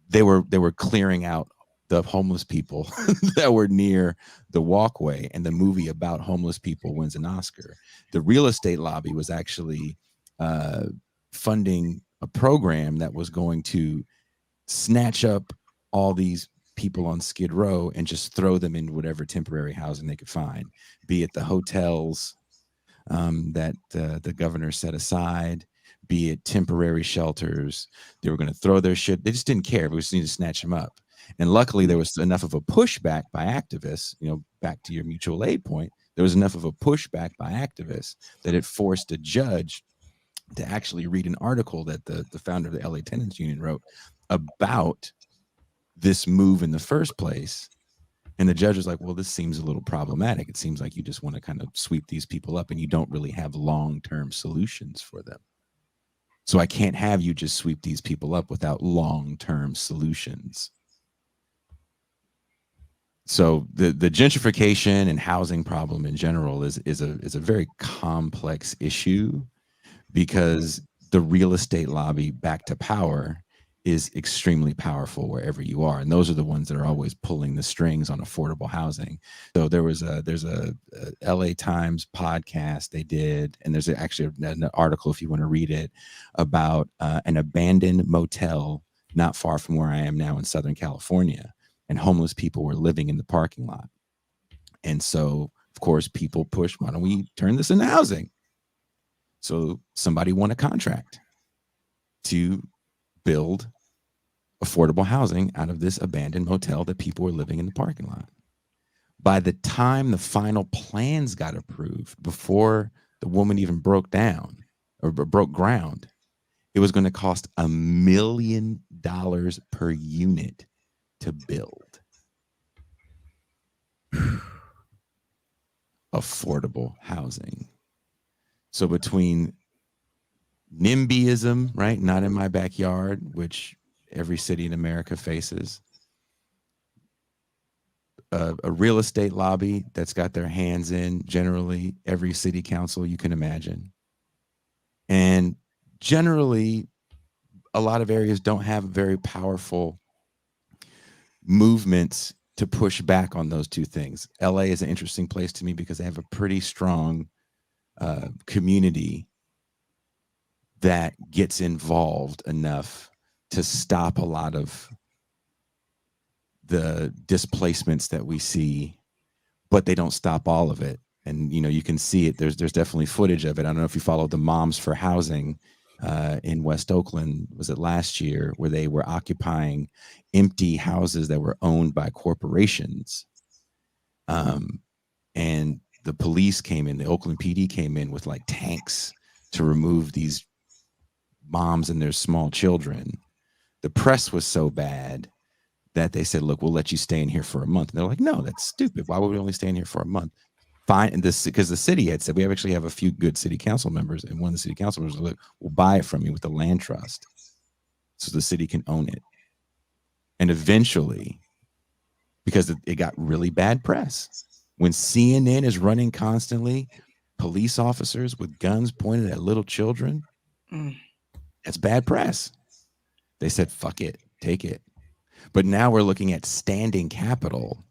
they were clearing out the homeless people that were near the walkway, and the movie about homeless people wins an Oscar. The real estate lobby was actually funding a program that was going to snatch up all these people on Skid Row and just throw them in whatever temporary housing they could find, be it the hotels that the governor set aside, be it temporary shelters. They were going to throw their shit. They just didn't care. We just need to snatch them up. And luckily, there was enough of a pushback by activists, back to your mutual aid point, there was enough of a pushback by activists that it forced a judge to actually read an article that the founder of the LA Tenants Union wrote about this move in the first place. And the judge was like, well, this seems a little problematic. It seems like you just want to kind of sweep these people up and you don't really have long-term solutions for them. So I can't have you just sweep these people up without long-term solutions. So the gentrification and housing problem in general is a very complex issue, because the real estate lobby back to power is extremely powerful wherever you are. And those are the ones that are always pulling the strings on affordable housing. So there's a LA Times podcast they did, and there's actually an article, if you want to read it, about an abandoned motel not far from where I am now in Southern California. And homeless people were living in the parking lot. And so, of course, people push, why don't we turn this into housing? So somebody won a contract to build affordable housing out of this abandoned motel that people were living in the parking lot. By the time the final plans got approved, before the woman even broke ground, it was going to cost $1 million per unit to build affordable housing. So between NIMBYism, right, not in my backyard, which every city in America faces, a real estate lobby that's got their hands in generally every city council you can imagine, and generally a lot of areas don't have very powerful movements to push back on those two things. LA is an interesting place to me because they have a pretty strong community that gets involved enough to stop a lot of the displacements that we see, but they don't stop all of it. And you can see it. There's definitely footage of it. I don't know if you follow the Moms for Housing in West Oakland, was it last year, where they were occupying empty houses that were owned by corporations. And the police came in, the Oakland PD came in with like tanks to remove these moms and their small children. The press was so bad that they said, look, we'll let you stay in here for a month. And they're like, no, that's stupid. Why would we only stay in here for a month? Fine. And this, because the city had said, we actually have a few good city council members. And one of the city council members was like, we'll buy it from you with the land trust so the city can own it. And eventually, because it got really bad press, when CNN is running constantly police officers with guns pointed at little children, that's bad press. They said, fuck it, take it. But now we're looking at standing capital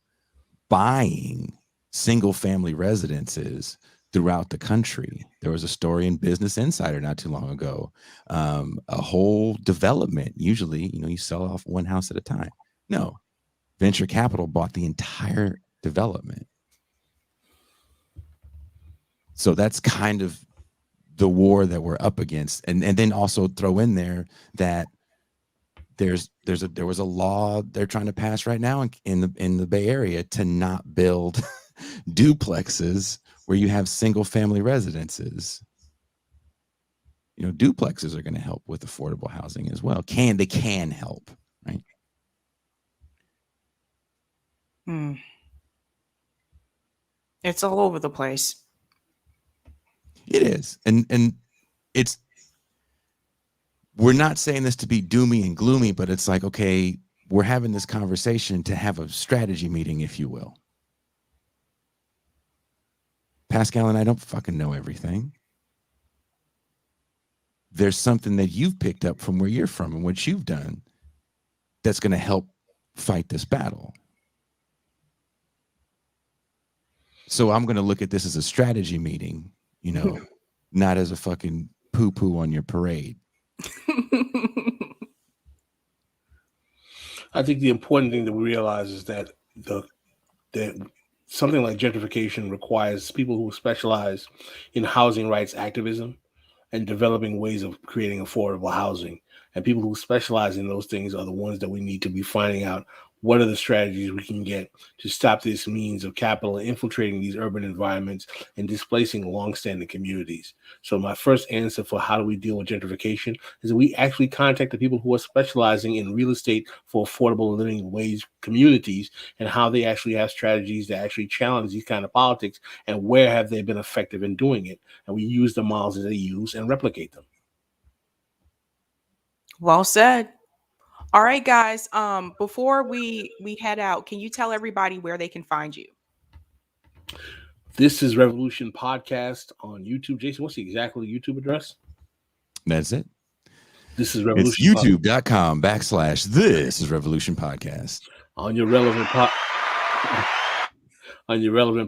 buying single family residences throughout the country. There was a story in Business Insider not too long ago. A whole development, usually, you sell off one house at a time. No, venture capital bought the entire development. So that's kind of the war that we're up against. And then also throw in there that there was a law they're trying to pass right now in the Bay Area to not build duplexes where you have single family residences. Duplexes are going to help with affordable housing as well. They can help, right? It's all over the place. It is. And it's, we're not saying this to be doomy and gloomy, but it's like, okay, we're having this conversation to have a strategy meeting, if you will. Pascal and I don't fucking know everything. There's something that you've picked up from where you're from and what you've done that's going to help fight this battle. So I'm going to look at this as a strategy meeting, not as a fucking poo-poo on your parade. I think the important thing that we realize is that something like gentrification requires people who specialize in housing rights activism and developing ways of creating affordable housing. And people who specialize in those things are the ones that we need to be finding out what are the strategies we can get to stop this means of capital infiltrating these urban environments and displacing longstanding communities. So my first answer for how do we deal with gentrification is that we actually contact the people who are specializing in real estate for affordable living wage communities and how they actually have strategies that actually challenge these kind of politics and where have they been effective in doing it. And we use the models that they use and replicate them. Well said. All right, guys. Before we head out, can you tell everybody where they can find you? This is Revolution Podcast on YouTube. Jason, what's the exactly YouTube address? That's it. This is Revolution. It's youtube.com/this is Revolution Podcast. On your relevant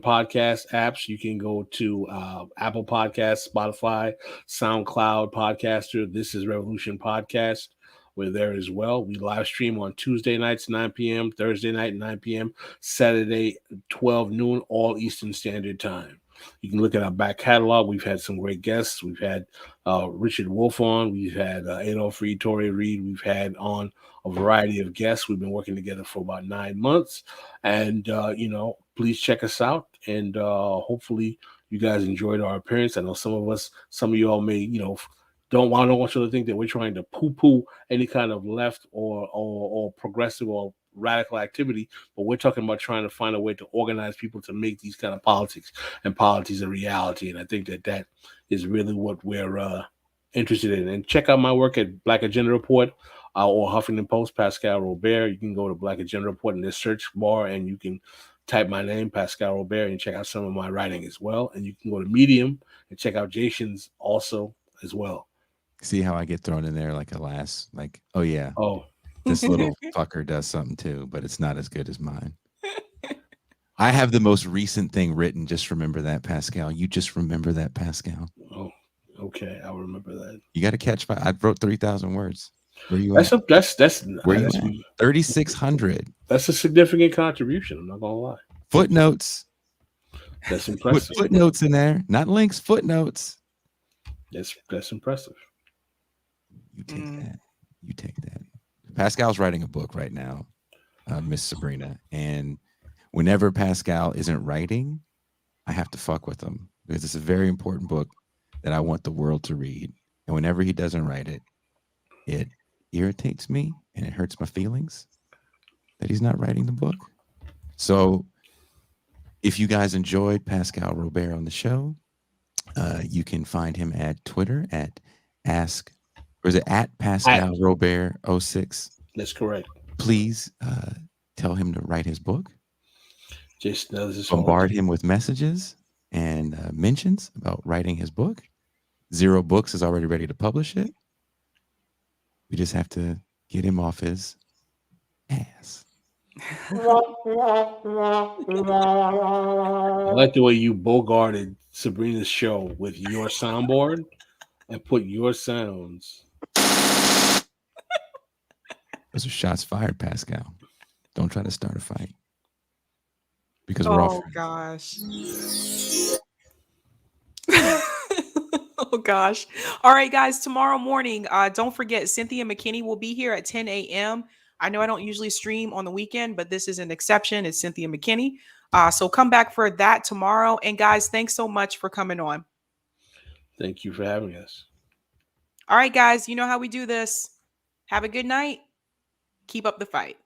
podcast apps, you can go to Apple Podcasts, Spotify, SoundCloud, Podcaster. This is Revolution Podcast. We're there as well. We live stream on Tuesday nights, 9 p.m., Thursday night, 9 p.m., Saturday, 12 noon, all Eastern Standard Time. You can look at our back catalog. We've had some great guests. We've had Richard Wolff on. We've had Adolph Reed, Torrey Reed. We've had on a variety of guests. We've been working together for about 9 months. And, please check us out. And hopefully you guys enjoyed our appearance. I know some of you all may, don't want you to think that we're trying to poo-poo any kind of left or progressive or radical activity, but we're talking about trying to find a way to organize people to make these kind of politics and polities a reality. And I think that is really what we're interested in. And check out my work at Black Agenda Report or Huffington Post, Pascal Robert. You can go to Black Agenda Report in the search bar and you can type my name, Pascal Robert, and check out some of my writing as well. And you can go to Medium and check out Jason's also as well. See how I get thrown in there like a last, like, oh yeah, this little fucker does something too, but it's not as good as mine. I have the most recent thing written. Just remember that, Pascal. You just remember that, Pascal. Oh, okay, I'll remember that. You got to catch my. I wrote 3,000 words. Where you at? That's where you at? 3,600. That's a significant contribution. I'm not gonna lie. Footnotes. That's impressive. Put footnotes in there, not links. Footnotes. That's impressive. You take Mm. that. You take that. Pascal's writing a book right now, Miss Sabrina. And whenever Pascal isn't writing, I have to fuck with him because it's a very important book that I want the world to read. And whenever he doesn't write it, it irritates me and it hurts my feelings that he's not writing the book. So if you guys enjoyed Pascal Robert on the show, you can find him at Twitter at ask, or is it at Pascal Robert 06? That's correct. Please tell him to write his book. Jason does this Bombard him with messages and mentions about writing his book. Zero Books is already ready to publish it. We just have to get him off his ass. I like the way you bogarted Sabrina's show with your soundboard and put your sounds. Those are shots fired, Pascal. Don't try to start a fight. Because we're all gosh. Oh gosh. All right, guys. Tomorrow morning, don't forget Cynthia McKinney will be here at 10 a.m. I know I don't usually stream on the weekend, but this is an exception. It's Cynthia McKinney. So come back for that tomorrow. And guys, thanks so much for coming on. Thank you for having us. All right, guys. You know how we do this. Have a good night. Keep up the fight.